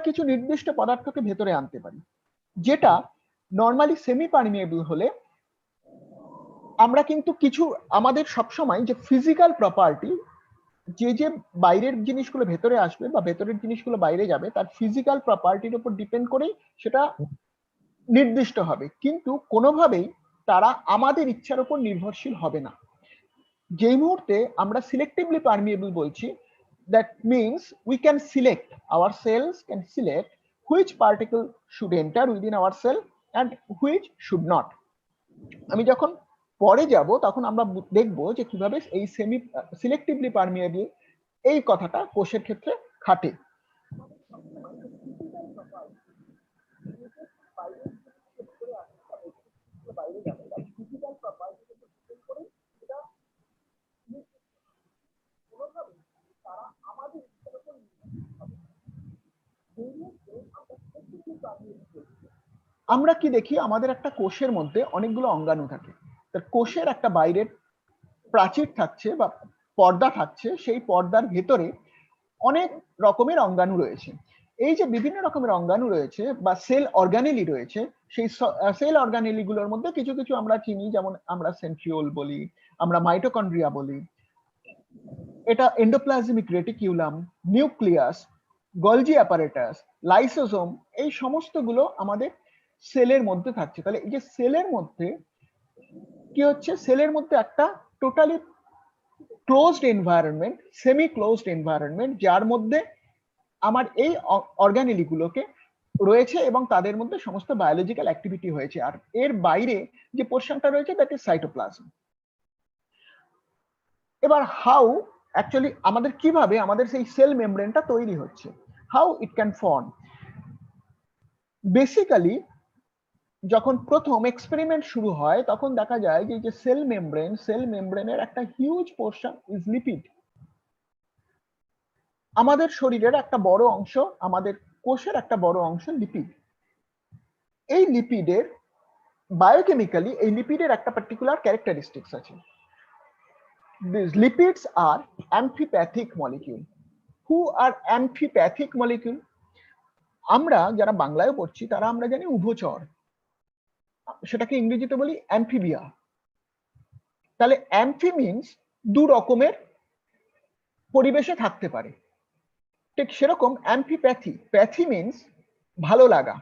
কিছু নির্দিষ্ট পদার্থকে ভেতরে আনতে পারি, যেটা নর্মালি সেমি পারমিয়েবল হলে আমরা কিন্তু কিছু আমাদের সবসময় যে ফিজিক্যাল প্রপার্টি, যে বাইরের জিনিসগুলো ভেতরে আসবে বা ভেতরের জিনিসগুলো বাইরে যাবে তার ফিজিক্যাল প্রপার্টির উপর ডিপেন্ড করেই সেটা নির্দিষ্ট হবে, কিন্তু কোনোভাবেই তারা আমাদের ইচ্ছার উপর নির্ভরশীল হবে না। যেই মুহূর্তে আমরা সিলেক্টিভলি পারমিয়েবল বলছি, that means we can select, our cells can select which particle should enter within our cell and which should not. আমি যখন পরে যাব তখন আমরা দেখব যে কিভাবে এই সেমি সিলেক্টিভলি পারমিয়েবল এই কথাটা কোষের ক্ষেত্রে খাটে। আমরা কি দেখি, আমাদের একটা কোষের মধ্যে অনেকগুলো অঙ্গাণু থাকে, তার কোষের একটা বাইরের প্রাচীর থাকছে বা পর্দা থাকছে, সেই পর্দার ভেতরে অনেক রকমের অঙ্গাণু রয়েছে। এই যে বিভিন্ন রকমের অঙ্গাণু রয়েছে বা সেল অর্গানেলি রয়েছে, সেই সেল অর্গানেলি গুলোর মধ্যে কিছু কিছু আমরা চিনি, যেমন আমরা সেন্ট্রিওল বলি, আমরা মাইটোকন্ড্রিয়া বলি, এটা endoplasmic reticulum, nucleus, Golgi apparatus, lysosome, এই সমস্তগুলো আমাদের সেলের মধ্যে থাকছে। তাহলে এই যে সেলের মধ্যে কি হচ্ছে, সেলের মধ্যে একটা totally closed environment, semi closed environment, যার মধ্যে আমার এই অর্গানেলি গুলোকে রয়েছে এবং তাদের মধ্যে সমস্ত বায়োলজিক্যাল অ্যাক্টিভিটি হয়েছে। আর এর বাইরে যে পোর্শনটা রয়েছে দ্যাট ইজ সাইটোপ্লাজম। এবার হাউ অ্যাকচুয়ালি আমাদের কিভাবে আমাদের সেই সেল মেমব্রেনটা তৈরি হচ্ছে, how it can form. Basically যখন প্রথম এক্সপেরিমেন্ট শুরু হয় তখন দেখা যায় যে সেল মেমব্রেনের একটা হিউজ পোর্শন ইজ লিপিড। আমাদের শরীরের একটা বড় অংশ, আমাদের কোষের একটা বড় অংশ লিপিড। এই লিপিডের বায়োকেমিক্যালি এই লিপিডের একটা পার্টিকুলার ক্যারেক্টারিস্টিক্স আছে। These lipids are amphipathic molecule. Who are amphipathic molecule? আমরা যারা বাংলায় পড়ছি তারা আমরা জানি উভচর, সেটাকে ইংরেজিতে বলি অ্যাম্ফিবিয়া। তাহলে অ্যাম্ফি মিন্স দু রকমের পরিবেশে থাকতে পারে, ঠিক সেরকম অ্যাম্ফিপ্যাথি, প্যাথি মিন্স ভালো লাগা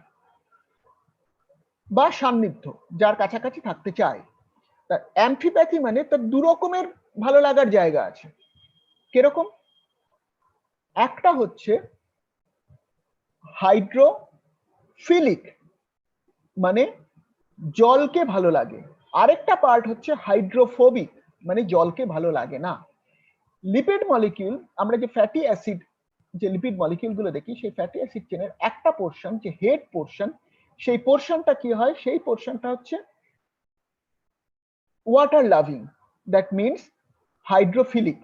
বা সান্নিধ্য, যার কাছাকাছি থাকতে চায়। তার অ্যাম্ফিপ্যাথি মানে তার দু রকমের ভালো লাগার জায়গা আছে। কিরকম? একটা হচ্ছে হাইড্রোফিলিক, মানে জলকে ভালো লাগে, আরেকটা পার্ট হচ্ছে হাইড্রোফোবিক, মানে জলকে ভালো লাগে না। লিপিড মলিকিউল, আমরা যে ফ্যাটি অ্যাসিড যে লিপিড মলিকিউল গুলো দেখি, সেই ফ্যাটি অ্যাসিড চেনের একটা পোর্শন, যে হেড পোর্শন, সেই পোর্শনটা কি হয়, সেই পোর্শনটা হচ্ছে water loving, that means hydrophilic.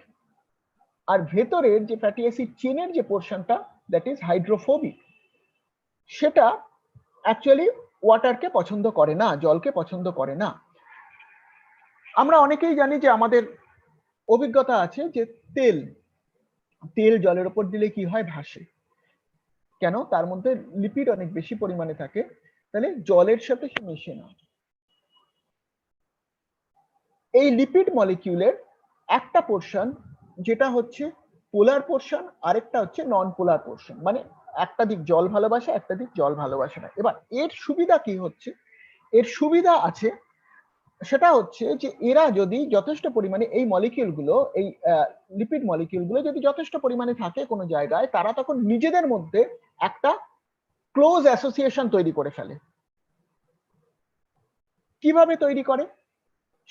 আর ভেতরের যে ফ্যাটি অ্যাসিড চেনের যে পোর্শনটা দ্যাট ইজ হাইড্রোফোবিক, সেটা অ্যাকচুয়ালি ওয়াটারকে পছন্দ করে না, জলকে পছন্দ করে না। আমরা অনেকেই জানি যে আমাদের অভিজ্ঞতা আছে যে তেল জলের উপর দিলে কি হয়, ভাসে। কেন? তার মধ্যে লিপিড অনেক বেশি পরিমাণে থাকে, তাহলে জলের সাথে সে মিশে না। এই লিপিড মলিকিউলের একটা পোর্শন যেটা হচ্ছে পোলার পোর্শন, আরেকটা হচ্ছে নন পোলার পোর্শন, মানে একটা দিক জল ভালোবাসে, একটা দিক জল ভালোবাসে না। এবার এর সুবিধা কি হচ্ছে, এর সুবিধা আছে, সেটা হচ্ছে যে এরা যদি যথেষ্ট পরিমাণে এই মলিকিউলগুলো, এই লিপিড মলিকিউলগুলো যদি যথেষ্ট পরিমাণে থাকে কোনো জায়গায়, তারা তখন নিজেদের মধ্যে একটা ক্লোজ অ্যাসোসিয়েশন তৈরি করে ফেলে। কিভাবে তৈরি করে?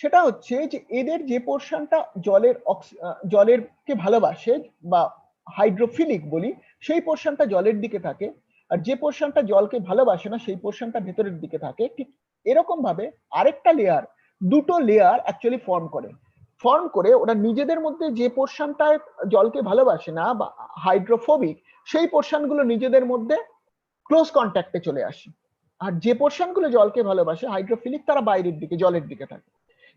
সেটা হচ্ছে যে এদের যে পোর্শনটা জলের কে ভালোবাসে বা হাইড্রোফিলিক বলি, সেই পোর্শনটা জলের দিকে থাকে, আর যে পোর্শনটা জলকে ভালোবাসে না সেই পোর্শনটা ভেতরের দিকে থাকে। ঠিক এরকম ভাবে আরেকটা লেয়ার, দুটো লেয়ার অ্যাকচুয়ালি ফর্ম করে ওরা নিজেদের মধ্যে যে পোর্শনটা জলকে ভালোবাসে না বা হাইড্রোফোবিক, সেই পোর্শনগুলো নিজেদের মধ্যে ক্লোজ কন্ট্যাক্টে চলে আসে। আর যে পোর্শনগুলো জলকে ভালোবাসে হাইড্রোফিলিক, তারা বাইরের দিকে জলের দিকে থাকে।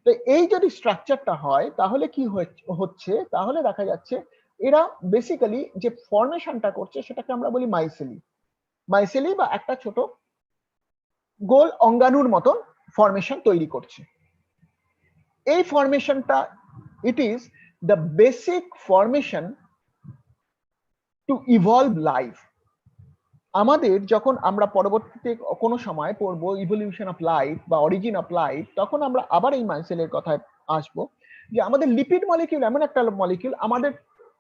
তো এই যদি স্ট্রাকচারটা হয় তাহলে কি হচ্ছে, তাহলে দেখা যাচ্ছে এরা বেসিক্যালি যে ফর্মেশনটা করছে সেটাকে আমরা বলি মাইসেলি। মাইসেলি বা একটা ছোট গোল অঙ্গাণুর মতন ফরমেশন তৈরি করছে। এই ফরমেশনটা it is the basic formation to evolve life. আমাদের যখন আমরা পরবর্তীতে কোনো সময় পড়বো ইভলিউশন অফ লাইফ বা অরিজিন অফ লাইফ, তখন আমরা আবার এই মাইসেলের কথায় আসবো যে আমাদের লিপিড মলিকিউল এমন একটা মলিকিউল, আমাদের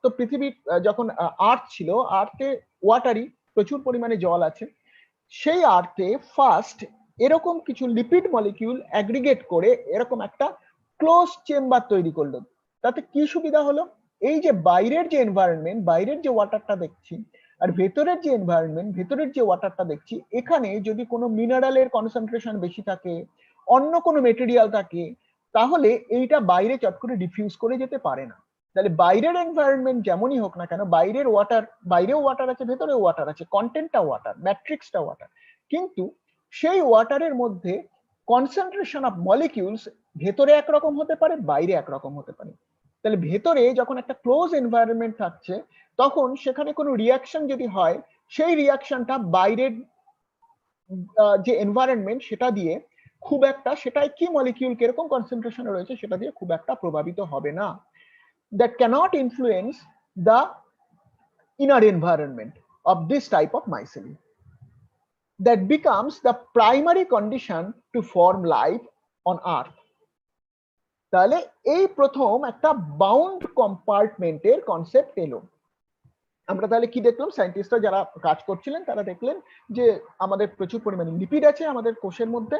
তো পৃথিবীর যখন আর্থ ছিল, আর্থে ওয়াটারি প্রচুর পরিমাণে জল আছে, সেই আর্থে ফার্স্ট এরকম কিছু লিপিড মলিকিউল অ্যাগ্রিগেট করে এরকম একটা ক্লোজ চেম্বার তৈরি করলো। তাতে কি সুবিধা হলো, এই যে বাইরের যে এনভায়রনমেন্ট, বাইরের যে ওয়াটারটা দেখছি আর ভেতরের যে এনভায়রনমেন্ট, ভেতরের যে ওয়াটারটা দেখছি, এখানে যদি কোনো মিনারেলের কনসেন্ট্রেশন বেশি থাকে, অন্য কোনো মেটেরিয়াল থাকে, তাহলে এইটা বাইরে চট করে ডিফিউজ করে যেতে পারে না। তাহলে বাইরের এনভায়রনমেন্ট যেমনই হোক না কেন, বাইরের ওয়াটার, বাইরেও ওয়াটার আছে, ভেতরেও ওয়াটার আছে, কন্টেন্টটা ওয়াটার, ম্যাট্রিক্সটা ওয়াটার, কিন্তু সেই ওয়াটারের মধ্যে কনসেন্ট্রেশন অফ মলিকিউলস ভেতরে একরকম হতে পারে, বাইরে একরকম হতে পারে। তাহলে ভেতরে যখন একটা ক্লোজ এনভায়রনমেন্ট থাকছে, তখন সেখানে কোনো রিয়াকশন যদি হয়, সেই রিয়াকশনটা বাইরের যে এনভায়রনমেন্ট সেটা দিয়ে খুব একটা, সেটাই কি মলিকিউল কিরকম কনসেন্ট্রেশনে রয়েছে সেটা দিয়ে খুব একটা প্রভাবিত হবে না। That cannot influence the inner environment of this type of mycelium. That becomes the primary condition to form life on earth. তাহলে এই প্রথম একটা বাউন্ড কম্পার্টমেন্টের কনসেপ্ট এলো। আমরা তাহলে কি দেখলাম, সায়েন্টিস্টরা যারা কাজ করছিলেন তারা দেখলেন যে আমাদের প্রচুর পরিমাণে লিপিড আছে আমাদের কোষের মধ্যে,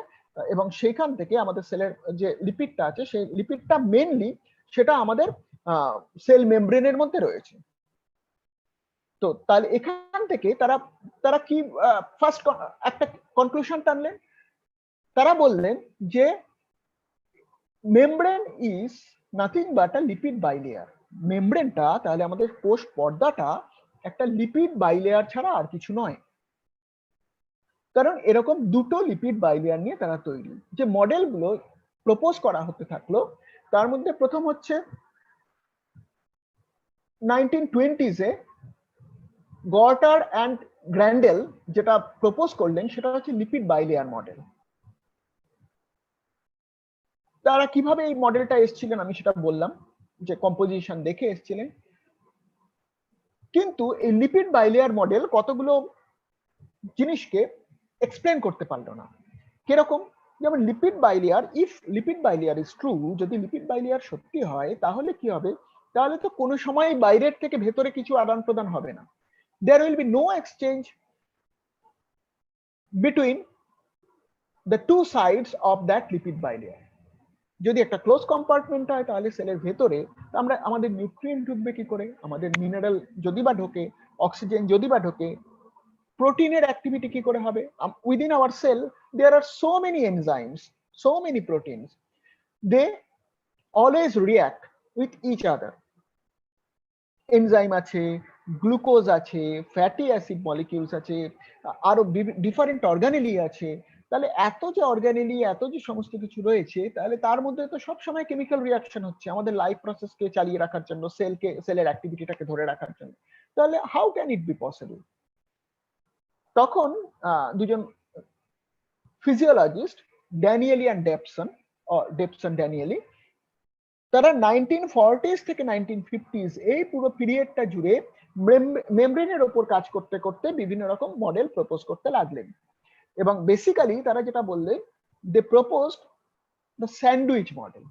এবং সেইখান থেকে আমাদের সেলের যে লিপিডটা আছে সেই লিপিডটা মেনলি সেটা আমাদের সেল মেমব্রেনের মধ্যে রয়েছে। তো তাহলে এখান থেকে তারা তারা কি ফার্স্ট একটা কনক্লুশন টানলেন, তারা বললেন যে membrane is nothing but a lipid bilayer. মেমব্রেনটা তাহলে আমাদের কোষ পর্দাটা একটা লিপিড বাইলেয়ার ছাড়া আর কিছু নয়। কারণ এরকম দুটো লিপিড বাইলেয়ার নিয়ে তারা তৈরি। যে মডেলগুলো প্রপোজ করা হতে থাকলো, তার মধ্যে প্রথম হচ্ছে 1920s গর্টার অ্যান্ড গ্র্যান্ডেল যেটা প্রপোজ করলেন সেটা হচ্ছে লিপিড বাইলেয়ার মডেল। তারা কিভাবে এই মডেলটা এসেছিলেন আমি সেটা বললাম, যে কম্পোজিশন দেখে এসেছিলেন। কিন্তু এই লিপিড বাইলেয়ার মডেল কতগুলো জিনিসকে এক্সপ্লেন করতে পারলো না। কিরকম, যেমন lipid bilayer, if lipid bilayer is true, যদি লিপিড বাইলেয়ার সত্যি হয় তাহলে কি হবে, তাহলে তো কোনো সময় বাইরের থেকে ভেতরে কিছু আদান প্রদান হবে না। there will be no exchange between the two sides of that lipid bilayer. যদি একটা ক্লোজ কম্পার্টমেন্ট হয় তাহলে সেলের ভেতরে আমরা আমাদের নিউট্রিয়েন্ট ঢুকবে কি করে, আমাদের মিনারেল যদি বা ঢোকে, অক্সিজেন যদি বা ঢোকে, প্রোটিনের অ্যাক্টিভিটি কি করে হবে। Within our cell there are so many enzymes, so many proteins, they always react with each other. Enzyme আছে, গ্লুকোজ আছে, ফ্যাটি অ্যাসিড মলিকিউলস আছে, আরো ডিফারেন্ট অর্গানেলি আছে। তাহলে এত যে অর্গানেলি, এত যে সমস্ত কিছু রয়েছে, তাহলে তার মধ্যে তো সব সময় কেমিক্যাল রিঅ্যাকশন হচ্ছে আমাদের লাইফ প্রসেসকে চালিয়ে রাখার জন্য, সেলের অ্যাক্টিভিটিটাকে ধরে রাখার জন্য। তাহলে how can it be possible? তখন দুজন ফিজিওলজিস্ট, ড্যানিয়েলি অ্যান্ড ডেপসন ড্যানিয়েলি, তারা 1940s থেকে 1950s এই পুরো পিরিয়ডটা জুড়ে মেমব্রেনের ওপর কাজ করতে করতে বিভিন্ন রকম মডেল প্রপোজ করতে লাগলেন। এবং বেসিক্যালি তারা যেটা বললেন, দে প্রপোজড দ্য স্যান্ডউইচ মডেল।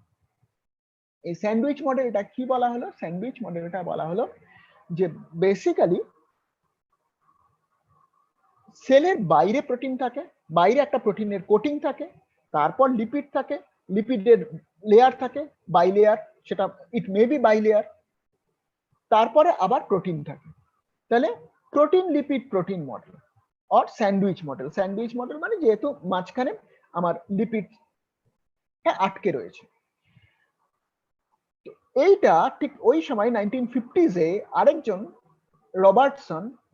এই স্যান্ডউইচ মডেলটা কি বলা হলো, স্যান্ডউইচ মডেলটা বলা হলো যে বেসিক্যালি সেলের বাইরে প্রোটিন থাকে, বাইরে একটা প্রোটিনের কোটিং থাকে, তারপর লিপিড থাকে, লিপিডের লেয়ার থাকে বাইলেয়ার, সেটা ইট মে বি বাইলেয়ার, তারপরে আবার প্রোটিন থাকে। তাহলে protein lipid protein model or sandwich model. Sandwich model মানে যেহেতু মাঝখানে আমার লিপিড আটকে রয়েছে। এইটা ঠিক ওই সময় 1950s আরেকজন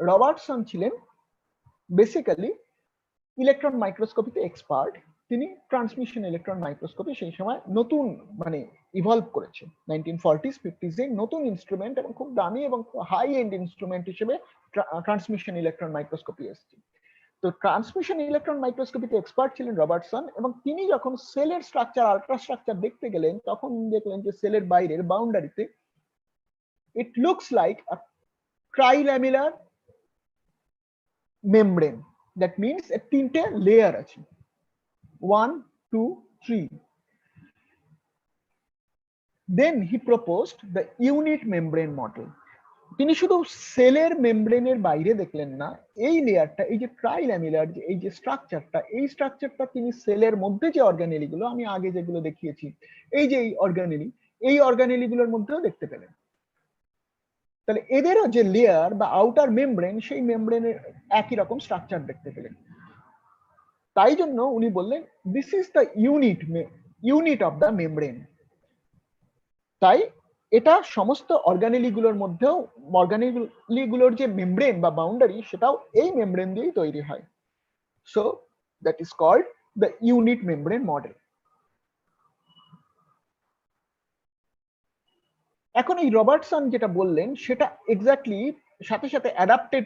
রবার্টসন ছিলেন বেসিক্যালি ইলেকট্রন মাইক্রোস্কোপিতে এক্সপার্ট। তিনি ট্রান্সমিশন ইলেকট্রন মাইক্রোস্কোপি সেই সময় নতুন মানে ইভলভ করেছে। 1940s 50s নতুন ইনস্ট্রুমেন্ট এবং খুব দামি এবং হাই এন্ড ইনস্ট্রুমেন্ট হিসেবে ট্রান্সমিশন ইলেকট্রন মাইক্রোস্কোপি এসেছে। তো ট্রান্সমিশন ইলেকট্রন মাইক্রোস্কোপিতে এক্সপার্ট ছিলেন রবার্টসন, এবং তিনি যখন সেলের স্ট্রাকচার, আল্ট্রা স্ট্রাকচার দেখতে গেলেন, তখন দেখলেন যে সেলের বাইরের বাউন্ডারিতে it looks like a trilaminar membrane. That means এর তিনটে লেয়ার আছে, 1 2 3। Then he proposed the unit membrane model. তিনি শুধু সেলের মেমব্রেনের বাইরে দেখলেন না, এই লেয়ারটা, এই যে ট্রাইল্যামিলার, যে এই যে স্ট্রাকচারটা, এই স্ট্রাকচারটা তিনি সেলের মধ্যে যে অর্গানেলি গুলো আমি আগে যেগুলো দেখিয়েছি, এই যে এই অর্গানেলি গুলোর মধ্যেও দেখতে পেলেন। তাহলে এদেরও যে লেয়ার বা আউটার মেমব্রেন, সেই মেমব্রেনের একই রকম স্ট্রাকচার দেখতে পেলেন। তাই জন্য উনি বললেন this is the unit of the membrane. তাই এটা সমস্ত অর্গানেলি গুলোর মধ্যেও, অর্গানেলি গুলোর যে মেমব্রেন বা বাউন্ডারি, সেটাও এই মেমব্রেন দিয়েই তৈরি হয়। So that is called the unit membrane model. এখন এই রবার্টসন যেটা বললেন সেটা এক্স্যাক্টলি সাথে সাথে adapted,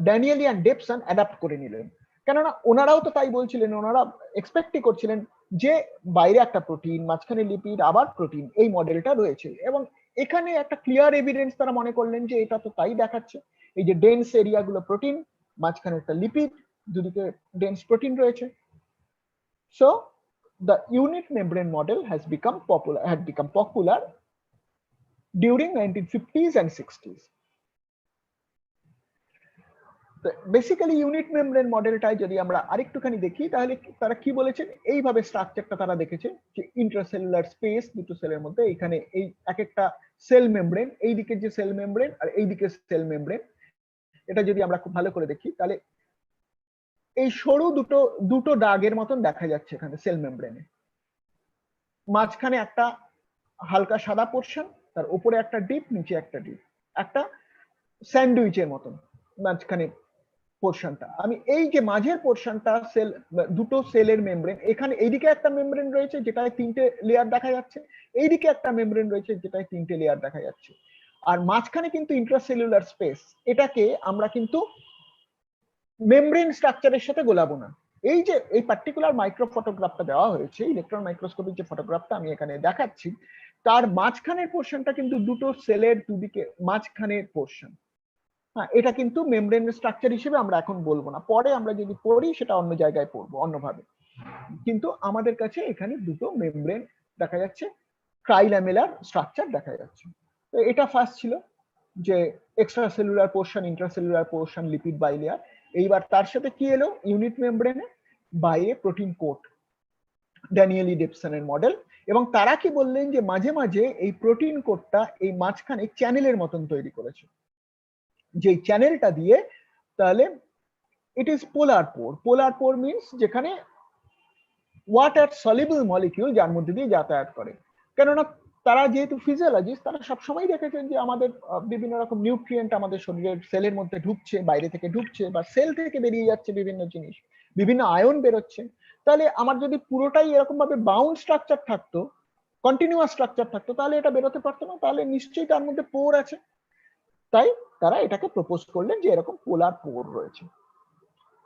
Danielli and Davson adapt করে নিলেন। কেননা ওনারাও তো তাই বলছিলেন, ওনারা এক্সপেক্টই করছিলেন যে বাইরে একটা প্রোটিন, মাঝখানে লিপিড, আবার প্রোটিন, এই মডেলটা রয়েছে। এবং এখানে একটা ক্লিয়ার এভিডেন্স তারা মনে করলেন যে এটা তো তাই দেখাচ্ছে। এই যে ডেন্স এরিয়া গুলো প্রোটিন, মাঝখানে একটা লিপিড, দুদিকে ডেন্স প্রোটিন রয়েছে। So the unit membrane model had become popular during 1950s and 60s. Basically unit membrane মডেলটাই যদি আমরা আরেকটুখানি দেখি, তাহলে তারা কি বলেছেন, এইভাবে স্ট্রাকচারটা তারা দেখেছেন যে ইন্ট্রাসেলুলার স্পেস দুটো সেলের মধ্যে, এখানে এই এক একটা সেল মেমব্রেন, এই দিকে যে সেল মেমব্রেন আর এই দিকে সেল মেমব্রেন, এটা যদি আমরা খুব ভালো করে দেখি, তাহলে এই সরু দুটো দাগের মতন দেখা যাচ্ছে এখানে সেল মেমব্রেনে। মাঝখানে একটা হালকা সাদা পোর্শন, তার উপরে একটা ডিপ, নিচে একটা ডিপ, একটা স্যান্ডউইচের মতন মাঝখানে পোর্শনটা। আমি এই যে মাঝের পোর্শনটা সেল, দুটো সেলের মেমব্রেন, এখানে এইদিকে একটা মেমব্রেন রয়েছে যেটায় তিনটে লেয়ার দেখা যাচ্ছে, এইদিকে একটা মেমব্রেন রয়েছে যেটায় তিনটে লেয়ার দেখা যাচ্ছে, আর মাঝখানে কিন্তু ইন্ট্রাসেলুলার স্পেস। এটাকে আমরা কিন্তু মেমব্রেন স্ট্রাকচারের সাথে গোলাবো না। এই যে এই পার্টিকুলার মাইক্রো ফটোগ্রাফটা দেওয়া হয়েছে, ইলেকট্রন মাইক্রোস্কোপিক যে ফটোগ্রাফটা আমি এখানে দেখাচ্ছি, তার মাঝখানের পোর্শনটা কিন্তু দুটো সেলের দুদিকে মাঝখানের পোর্শন। হ্যাঁ, এটা কিন্তু মেমব্রেনের স্ট্রাকচার হিসেবে আমরা এখন বলবো না, পরে আমরা যদি পড়ি সেটা অন্য জায়গায় পড়বো অন্যভাবে। কিন্তু আমাদের কাছে এখানে দুটো মেমব্রেন দেখা যাচ্ছে, ট্রাইল্যামেলার স্ট্রাকচার দেখা যাচ্ছে। তো এটা ফার্স্ট ছিল যে extra cellular portion, intracellular portion, lipid bilayer. এইবার তার সাথে কি এলো, ইউনিট মেমব্রেনে বাইরে প্রোটিন কোট, ড্যানিয়েলি ডেপসনের মডেল। এবং তারা কি বললেন যে মাঝে মাঝে এই প্রোটিন কোটটা এই মাঝখানে চ্যানেলের মতন তৈরি করেছে, যে চ্যানেলটা দিয়ে তাহলে it is polar poor. Polar poor means যেখানে ওয়াটার সলিবল মলিকিউল যার মধ্যে দিয়ে যাতায়াত করে। কেননা তারা যেহেতু ফিজিওলজিস্ট, তারা সবসময় দেখেছেন যে আমাদের বিভিন্ন রকম নিউট্রিয়েন্ট আমাদের শরীরের সেলের মধ্যে ঢুকছে, বাইরে থেকে ঢুকছে, বা সেল থেকে বেরিয়ে যাচ্ছে বিভিন্ন জিনিস, বিভিন্ন আয়ন বেরোচ্ছে। তাহলে আমার যদি পুরোটাই এরকম ভাবে বাউন্ড স্ট্রাকচার থাকতো, কন্টিনিউয়াস স্ট্রাকচার থাকতো, তাহলে এটা বেরোতে পারতো না, তাহলে নিশ্চয়ই তার মধ্যে পোর আছে। তাই তারা এটাকে প্রপোজ করলেন যে এরকম পোলার পোর রয়েছে।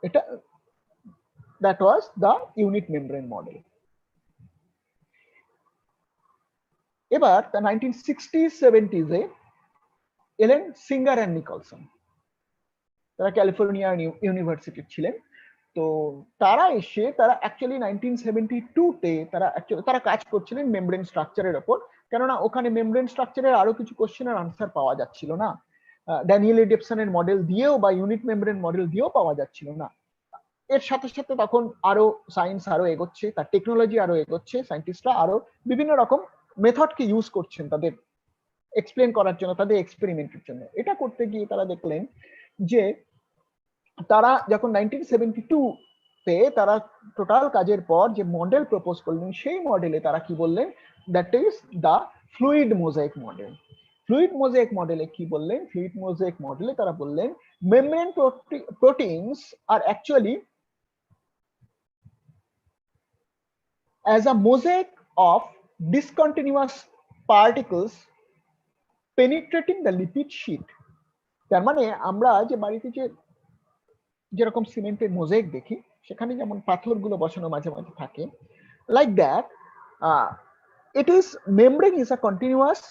এটা that was the unit membrane model. এবার 1960s 70s এ এলেন সিঙ্গার অ্যান্ড নিকলসন। তারা ক্যালিফোর্নিয়া ইউনিভার্সিটির ছিলেন। তো তারা এসে তারা অ্যাকচুয়ালি 1972 তে তারা কাজ করছিলেন মেমব্রেন স্ট্রাকচারের উপর। কেননা ওখানে মেমব্রেন স্ট্রাকচারের আরো কিছু কোশ্চেনের আনসার পাওয়া যাচ্ছিল না, ড্যানিয়েলি ডেপসনের মডেল দিয়েও বা ইউনিট মেমব্রেন মডেল দিয়েও পাওয়া যাচ্ছিল না। এর সাথে সাথে তখন আরো সায়েন্স আরো এগোচ্ছে, তার টেকনোলজি আরো এগোচ্ছে, সায়েন্টিস্টরা আরো বিভিন্ন রকম মেথডকে ইউজ করছেন তাদের এক্সপ্লেন করার জন্য, তাদের এক্সপেরিমেন্টের জন্য। এটা করতে গিয়ে তারা দেখলেন যে তারা যখন 1972 তে তারা টোটাল কাজের পর যে মডেল প্রপোজ করলেন, সেই মডেলে তারা কি বললেন, that is the fluid mosaic model. Fluid mosaic মডেলে কি বললেন, ফ্লুইড মোজাইক মডেলে তারা বললেন membrane proteins are actually as a mosaic of discontinuous particles penetrating the lipid sheet. তার মানে আমরা যে বাড়িতে যে যেরকম সিমেন্টের মোজাইক দেখি, সেখানে যেমন পাথরগুলো বসানো মাঝে মাঝে থাকে, like that it is membrane is a continuous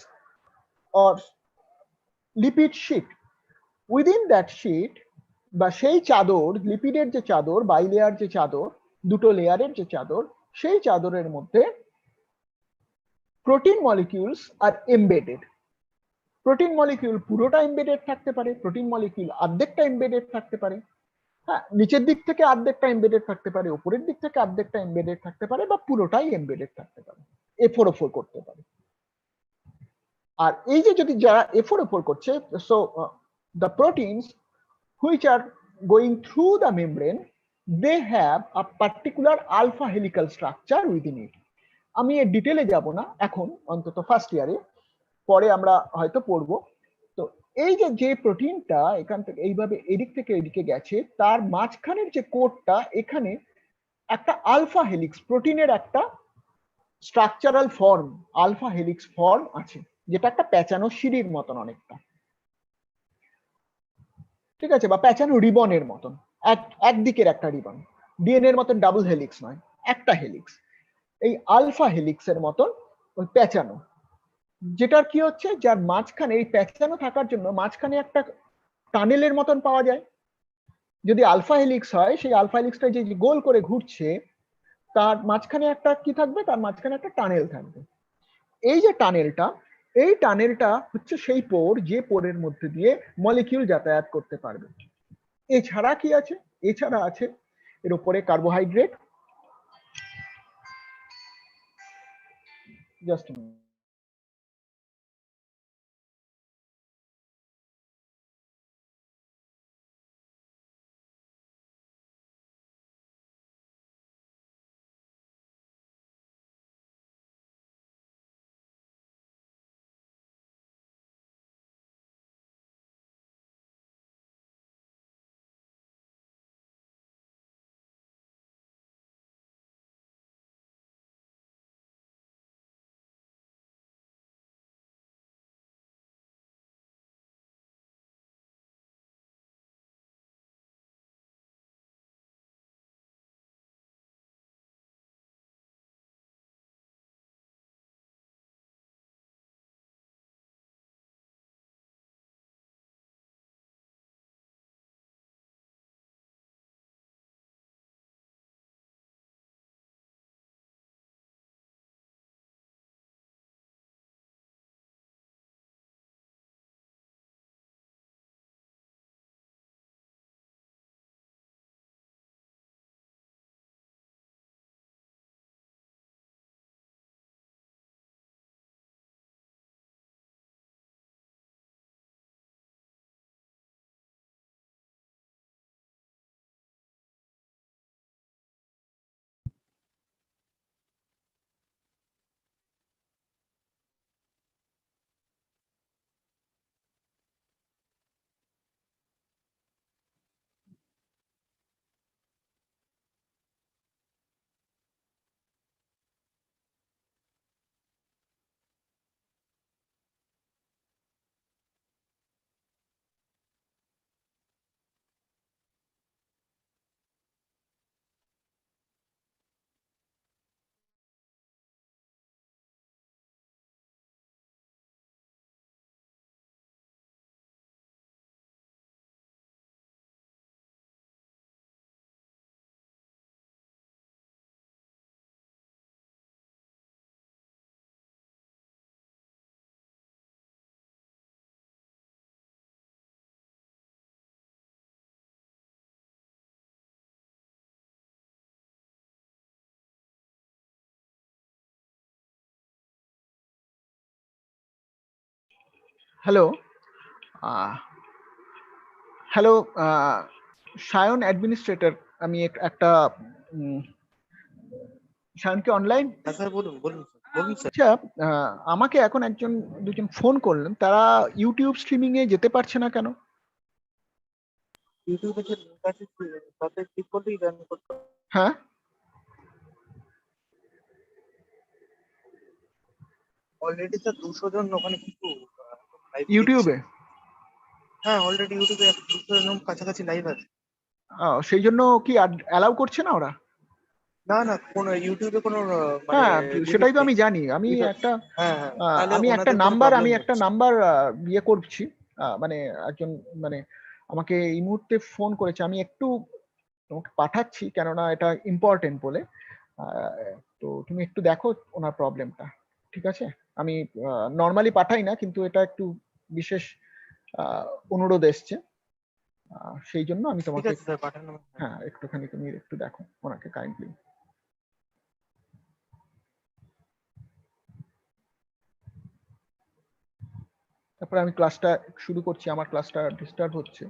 or lipid sheet. Within that sheet বা সেই চাদর, লিপিডের যে চাদর, বাইলেয়ার যে চাদর, দুটো লেয়ারের যে চাদর, সেই চাদরের মধ্যে প্রোটিন মলিকিউলস আর এমবেডেড। প্রোটিন মলিকিউল পুরোটা এমবেডেড থাকতে পারে, প্রোটিন মলিকিউল অর্ধেকটা এমবেডেড থাকতে পারে, হ্যাঁ, নিচের দিক থেকে অর্ধেকটা এমবেডেড থাকতে পারে, উপরের দিক থেকে অর্ধেকটা এমবেডেড থাকতে পারে, বা পুরোটাই এমবেডেড থাকতে পারে, এফোর ওফোর করতে পারে। আর এই যে যদি যারা এফোর ওফোর করছে, so the proteins which are going through the membrane, they have a particular alpha helical structure within it. আমি এর ডিটেলে যাব না এখন, অন্তত ফার্স্ট ইয়ারে, পরে আমরা হয়তো পড়বো। তো এই যে যে প্রোটিনটা এখান থেকে এইভাবে এদিক থেকে এদিকে গেছে, তার মাঝখানের যে কোডটা, এখানে একটা আলফা হেলিক্স, প্রোটিনের একটা structural form, alpha helix form আছে, যেটা একটা পেঁচানো সিঁড়ির মতন অনেকটা, ঠিক আছে, বা পেঁচানো রিবনের মতন, একদিকের একটা রিবন, ডিএনএ এর মতন ডাবল হেলিক্স নয়, একটা হেলিক্স, এই আলফা হেলিক্সের মতন ওই পেঁচানো, যেটার কি হচ্ছে, যার মাঝখানে এই পেঁচানো থাকার জন্য মাঝখানে একটা টানেলের মতন পাওয়া যায়। যদি আলফা হেলিক্স হয়, সেই আলফা হেলিক্সটা যে গোল করে ঘুরছে, তার মাঝখানে একটা কি থাকবে, তার মাঝখানে একটা টানেল থাকবে। এই যে টানেলটা, এই টানেলটা হচ্ছে সেই পোর, যে পোরের মধ্যে দিয়ে মলিকিউল যাতায়াত করতে পারবে। এছাড়া কি আছে, এছাড়া আছে এর উপরে carbohydrate, just hello, hello, Sayan administrator, আমি একটা সায়ন কি অনলাইন? স্যার বলুন বলুন বলুন স্যার। আচ্ছা, আমাকে এখন একজন দুজন ফোন করলেন, তারা ইউটিউব স্ট্রিমিং এ যেতে পারছে না কেন? ইউটিউবে যে লিংক আছে তাতে ক্লিক করলেই রান করতে হবে। হ্যাঁ, অলরেডি স্যার 200 জন ওখানে কিন্তু লাইভ ইউটিউবে। হ্যাঁ অলরেডি ইউটিউবে 200 জন কাছাকাছি লাইভ আছে। সেই জন্য কি অ্যালাউ করছে না ওরা? না না, কোনো ইউটিউবে কোনো মানে হ্যাঁ, লিমিট সেটাই তো নেই। আমি জানি। ঠিক আছে, হ্যাঁ হ্যাঁ, তাহলে আমি একটা ওনাদের কোনো নাম্বার প্রবলেম হচ্ছে। ইয়ে করছি। মানে একজন মানে আমাকে এই মুহূর্তে ফোন করেছে, আমি একটু তোমাকে পাঠাচ্ছি, কেননা এটা ইম্পর্টেন্ট বলে। তো তুমি একটু দেখো ওনার প্রবলেমটা, ঠিক আছে? আমি নর্মালি পাঠাই না, কিন্তু এটা একটু বিশেষ অনুরোধ এসছে, সেই জন্য আমি ঠিক তোমাকে আছে স্যার, পাঠানো। হ্যাঁ একটুখানি তুমি একটু দেখো ওনাকে কাইন্ডলি। তারপরে আমি ক্লাসটা শুরু করছি, আমার ক্লাসটা ডিস্টার্ব হচ্ছে।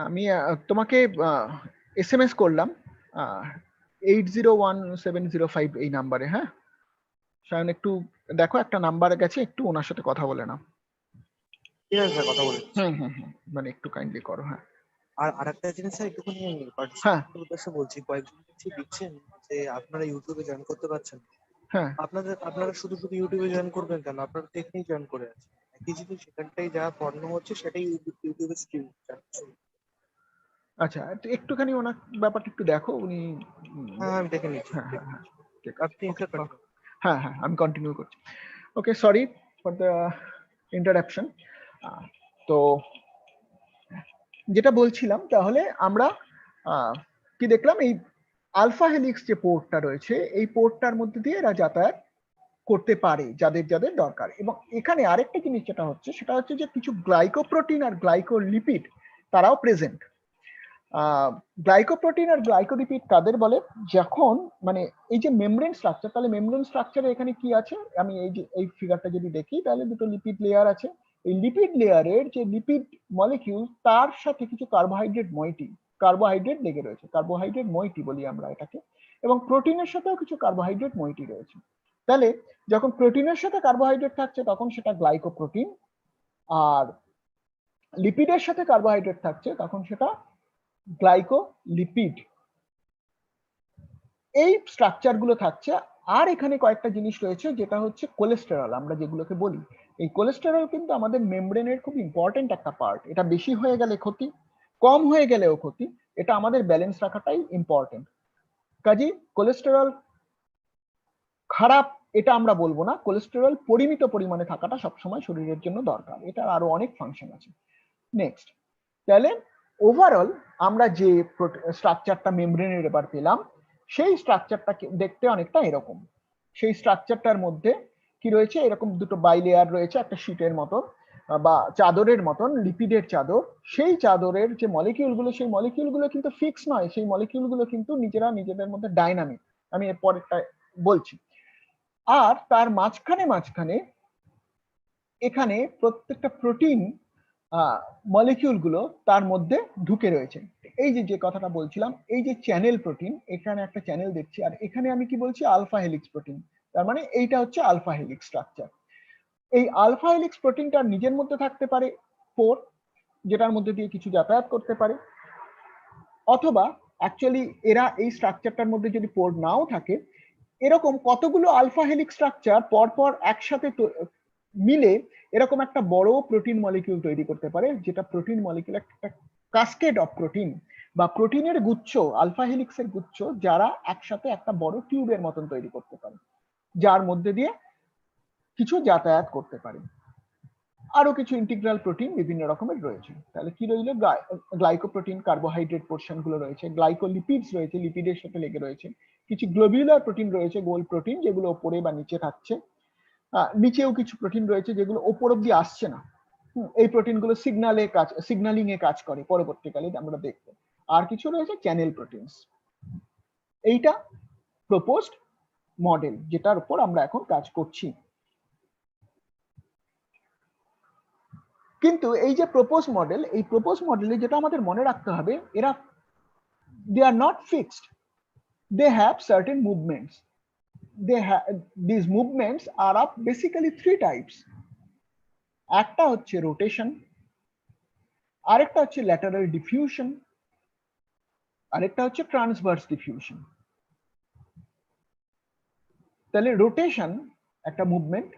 আমি তোমাকে SMS করলাম 801705 এই নাম্বারে। হ্যাঁ সায়ন, একটু দেখো, একটা নাম্বার গেছে, একটু ওনার সাথে কথা বলে নাও। ঠিক আছে স্যার, কথা বলে নিচ্ছি। হুম, মানে একটু কাইন্ডলি করো। হ্যাঁ আর আরেকটা জিনিস স্যার, একটুখানি হ্যাঁ পার্টিসিপেন্টের উদ্দেশ্যে বলছি, কয়েকজন দেখছি দিচ্ছেন যে আপনারা ইউটিউবে জয়েন করতে পারছেন। হ্যাঁ আপনারা শুধু শুধু ইউটিউবে জয়েন করবেন কেন? আপনারা টেকনিক জয়েন করে আছেন, একই জিনিস সেখানটাই যা পড়ানো হচ্ছে সেটাই ইউটিউবে স্ট্রিম যাচ্ছে। আচ্ছা, একটুখানি ওনার ব্যাপারটা একটু দেখো, উনি হ্যাঁ আমি দেখে নিচ্ছি, হ্যাঁ হ্যাঁ দেখে হ্যাঁ নিচ্ছি। ঠিক আছে, আপনি ওকে। Sir continue. হ্যাঁ হ্যাঁ আমি কন্টিনিউ করছি। ওকে, সরি ফর দ্য ইন্টারাপশন। তো যেটা বলছিলাম, তাহলে আমরা কি দেখলাম, এই আলফা হেলিক্স যে পোর্টটা রয়েছে, এই পোর্টটার মধ্যে দিয়ে এরা যাতায়াত করতে পারে যাদের যাদের দরকার। এবং এখানে আরেকটা জিনিস যেটা হচ্ছে, সেটা হচ্ছে যে কিছু গ্লাইকোপ্রোটিন আর গ্লাইকোলিপিড তারাও প্রেজেন্ট। গ্লাইকোপ্রোটিন আর গ্লাইকোলিপিড কাদের বলে? যখন মানে এই যে মেমব্রেন স্ট্রাকচার, তাহলে মেমব্রেন স্ট্রাকচারে এখানে কি আছে, আমি এই যে এই ফিগারটা যদি দেখি, তাহলে দুটো লিপিড লেয়ার আছে। এই লিপিড লেয়ারের যে লিপিড মলিকিউল, তার সাথে কিছু কার্বোহাইড্রেট লেগে রয়েছে, কার্বোহাইড্রেট মইটি বলি আমরা এটাকে। এবং প্রোটিনের সাথেও কিছু কার্বোহাইড্রেট মইটি রয়েছে। তাহলে যখন প্রোটিনের সাথে কার্বোহাইড্রেট থাকছে, তখন সেটা গ্লাইকোপ্রোটিন। আর লিপিডের সাথে কার্বোহাইড্রেট থাকছে, তখন সেটা গ্লাইকোলিপিড। এই স্ট্রাকচার গুলো থাকছে। আর এখানে কয়েকটা জিনিস রয়েছে, যেটা হচ্ছে কোলেস্টেরল, আমরা যেগুলোকে বলি। এই কোলেস্টেরল কিন্তু আমাদের মেমব্রেনের খুব ইম্পর্টেন্ট একটা পার্ট। এটা বেশি হয়ে গেলে ক্ষতি, কম হয়ে গেলেও ক্ষতি। এটা আমাদের ব্যালেন্স রাখাটাই ইম্পর্টেন্ট। কাজেই কোলেস্টেরল খারাপ এটা আমরা বলবো না, কোলেস্টেরল পরিমিত পরিমাণে থাকাটা সবসময় শরীরের জন্য দরকার। এটার আরো অনেক ফাংশন আছে। নেক্সট, তাহলে ওভারঅল আমরা যে স্ট্রাকচারটা মেমব্রেনের এবার পেলাম, সেই স্ট্রাকচারটা দেখতে অনেকটা এরকম। সেই স্ট্রাকচারটার মধ্যে কি রয়েছে, এরকম দুটো বাইলেয়ার রয়েছে, একটা শীটের মতন বা চাদরের মতন, লিপিডের চাদর। সেই চাদরের যে মলিকিউলগুলো, সেই মলিকিউলগুলো কিন্তু ফিক্স নয়, সেই মলিকিউলগুলো কিন্তু নিজেদের মধ্যে ডাইনামিক। আমি এর পরেরটা বলছি। আর তার মাঝখানে এখানে প্রত্যেকটা প্রোটিন মলিকিউল গুলো তার মধ্যে ঢুকে রয়েছে। এই যে যে কথাটা বলছিলাম, এই যে চ্যানেল প্রোটিন, এখানে একটা চ্যানেল দেখছি, আর এখানে আমি কি বলছি, আলফা হেলিক্স প্রোটিন। তার মানে এইটা হচ্ছে আলফা হেলিক্স স্ট্রাকচার। এই আলফা হেলিক্স প্রোটিনটা নিজের মধ্যে থাকতে পারে পোর, যেটার মধ্যে দিয়ে কিছু যাতায়াত করতে পারে। অথবা অ্যাকচুয়ালি এরা এই স্ট্রাকচারটার মধ্যে যদি পোর নাও থাকে, এরকম কতগুলো আলফা হেলিক্স স্ট্রাকচার পরপর একসাথে মিলে এরকম একটা বড় প্রোটিন মলিকিউল তৈরি করতে পারে, যেটা প্রোটিন মলিকিউল একটা কাস্কেড অফ প্রোটিন বা প্রোটিনের গুচ্ছ, আলফা হেলিক্সের গুচ্ছ, যারা একসাথে একটা বড় টিউবের মতন তৈরি করতে পারে, যার মধ্যে দিয়ে কিছু যাতায়াত করতে পারে। আরো কিছু ইন্টিগ্রাল প্রোটিন বিভিন্ন রকমের রয়েছে। তাহলে কি রইল, গ্লাইকোপ্রোটিন কার্বোহাইড্রেট পোর্শন গুলো রয়েছে, গ্লাইকোলিপিডস রয়েছে, লিপিডের সাথে লেগে রয়েছে, কিছু গ্লোবিউলার প্রোটিন রয়েছে, গোল প্রোটিন, যেগুলো ওপরে বা নিচে থাকছে। নিচেও কিছু প্রোটিন রয়েছে যেগুলো ওপর অব্দি আসছে না। এই প্রোটিন গুলো সিগন্যালিং এ কাজ করে, পরবর্তীকালে আমরা দেখবো। আর কিছু রয়েছে চ্যানেল প্রোটিনস। এইটা প্রপোজড মডেল, যেটার উপর আমরা এখন কাজ করছি। কিন্তু এই যে প্রপোজ মডেল, এই প্রপোজ মডেলে যেটা আমাদের মনে রাখতে হবে, এরা they are not fixed, they have certain movements. These movements are of basically three types. একটা হচ্ছে রোটেশন, আরেকটা হচ্ছে ল্যাটারাল ডিফিউশন, আরেকটা হচ্ছে ট্রান্সভার্স ডিফিউশন। তাহলে রোটেশন একটা মুভমেন্ট,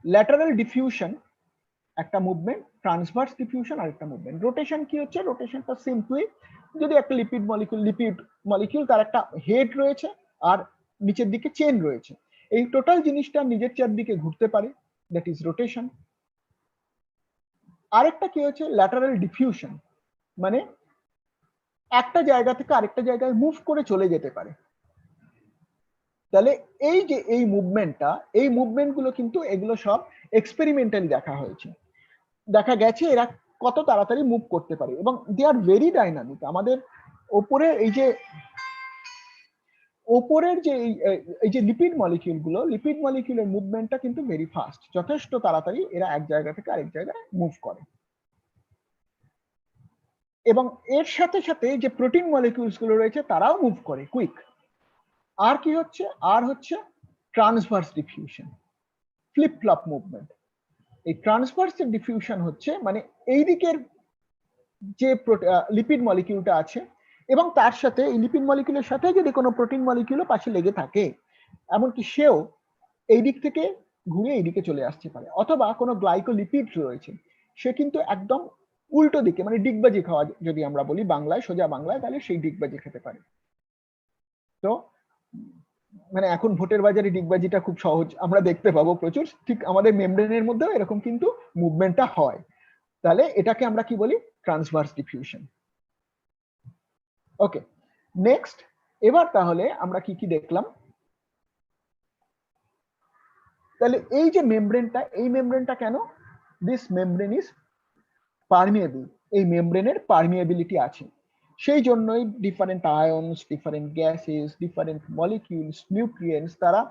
ল্যাটারাল ডিফিউশন একটা মুভমেন্ট, ট্রান্সভার্স ডিফিউশন আরেকটা মুভমেন্ট। রোটেশন কি হচ্ছে? রোটেশনটা সিম্পলি যদি একটা লিপিড মলিকিউল তার একটা হেড রয়েছে আর নিচের দিকে চেন রয়েছে, এই টোটাল জিনিসটা নিজের চারদিকে ঘুরতে পারে, দ্যাট ইজ রোটেশন। আরেকটা কি হচ্ছে? ল্যাটারাল ডিফিউশন, মানে একটা জায়গা থেকে আরেকটা জায়গায় মুভ করে চলে যেতে পারে। তাহলে এই যে এই মুভমেন্টটা, এই মুভমেন্টগুলো কিন্তু এগুলো সব এক্সপেরিমেন্টালি দেখা হয়েছে, দেখা গেছে এরা কত তাড়াতাড়ি মুভ করতে পারে এবং দে আর ভেরি ডাইনামিক। আমাদের ওপরে এই যে ওপরের যে এই যে লিপিড মলিকিউলগুলো, লিপিড মলিকিউলের মুভমেন্টটা কিন্তু ভেরি ফাস্ট, যথেষ্ট তাড়াতাড়ি এরা এক জায়গা থেকে আরেক জায়গায় মুভ করে। এবং এর সাথে সাথে যে প্রোটিন মলিকিউলস গুলো রয়েছে তারাও মুভ করে কুইক। আর কি হচ্ছে? আর হচ্ছে transverse diffusion, flip flop movement. এই ট্রান্সভার্স ডিফিউশন হচ্ছে মানে এই দিকের যে লিপিড মলিকিউলটা আছে এবং তার সাথে এই লিপিড মলিকিউলের সাথে যদি কোনো প্রোটিন মলিকিউলও পাশে লেগে থাকে, এমনকি সেও এই দিক থেকে ঘুরে এইদিকে চলে আসতে পারে। অথবা কোনো গ্লাইকোলিপিড রয়েছে, সে কিন্তু একদম উল্টো দিকে, মানে ডিগবাজি খাওয়া যদি আমরা বলি বাংলায়, সোজা বাংলায়, তাহলে সেই ডিগবাজি খেতে পারে। তো মানে এখন ভোটের বাজারে ডিগবাজিটা খুব সহজ আমরা দেখতে পাবো প্রচুর, ঠিক আমাদের মেমব্রেনের মধ্যেও এরকম কিন্তু মুভমেন্টটা হয়। তাহলে এটাকে আমরা কি বলি? Transverse diffusion. ওকে, নেক্সট, এবার তাহলে আমরা কি কি দেখলাম? তাহলে এই যে মেমব্রেনটা, এই মেমব্রেনটা কেন? দিস মেমব্রেন ইজ পারমিয়েবল, এই মেমব্রেনের পারমিয়েবিলিটি আছে, সেই জন্যই different ions, different gases, different molecules, nutrients তারা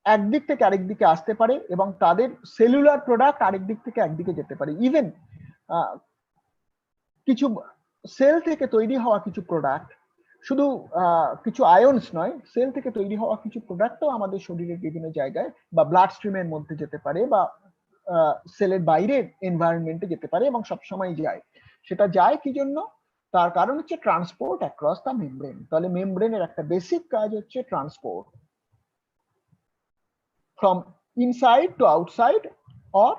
একদিক থেকে আরেক দিকে আসতে পারে এবং তাদের সেলুলার প্রোডাক্ট আরেক দিক থেকে একদিকে যেতে পারে। ইভেন কিছু সেল থেকে তৈরি হওয়া কিছু প্রোডাক্ট, শুধু কিছু আয়নস নয়, সেল থেকে তৈরি হওয়া কিছু প্রোডাক্টও আমাদের শরীরের বিভিন্ন জায়গায় বা ব্লাড স্ট্রিমের মধ্যে যেতে পারে বা সেলের বাইরের এনভায়রনমেন্টে যেতে পারে এবং সবসময় যায়। সেটা যায় কি জন্য? তার কারণ হচ্ছে ট্রান্সপোর্ট অ্যাক্রস দ্য মেমব্রেন। তাহলে মেমব্রেনের একটা বেসিক কাজ হচ্ছে transport from inside to outside or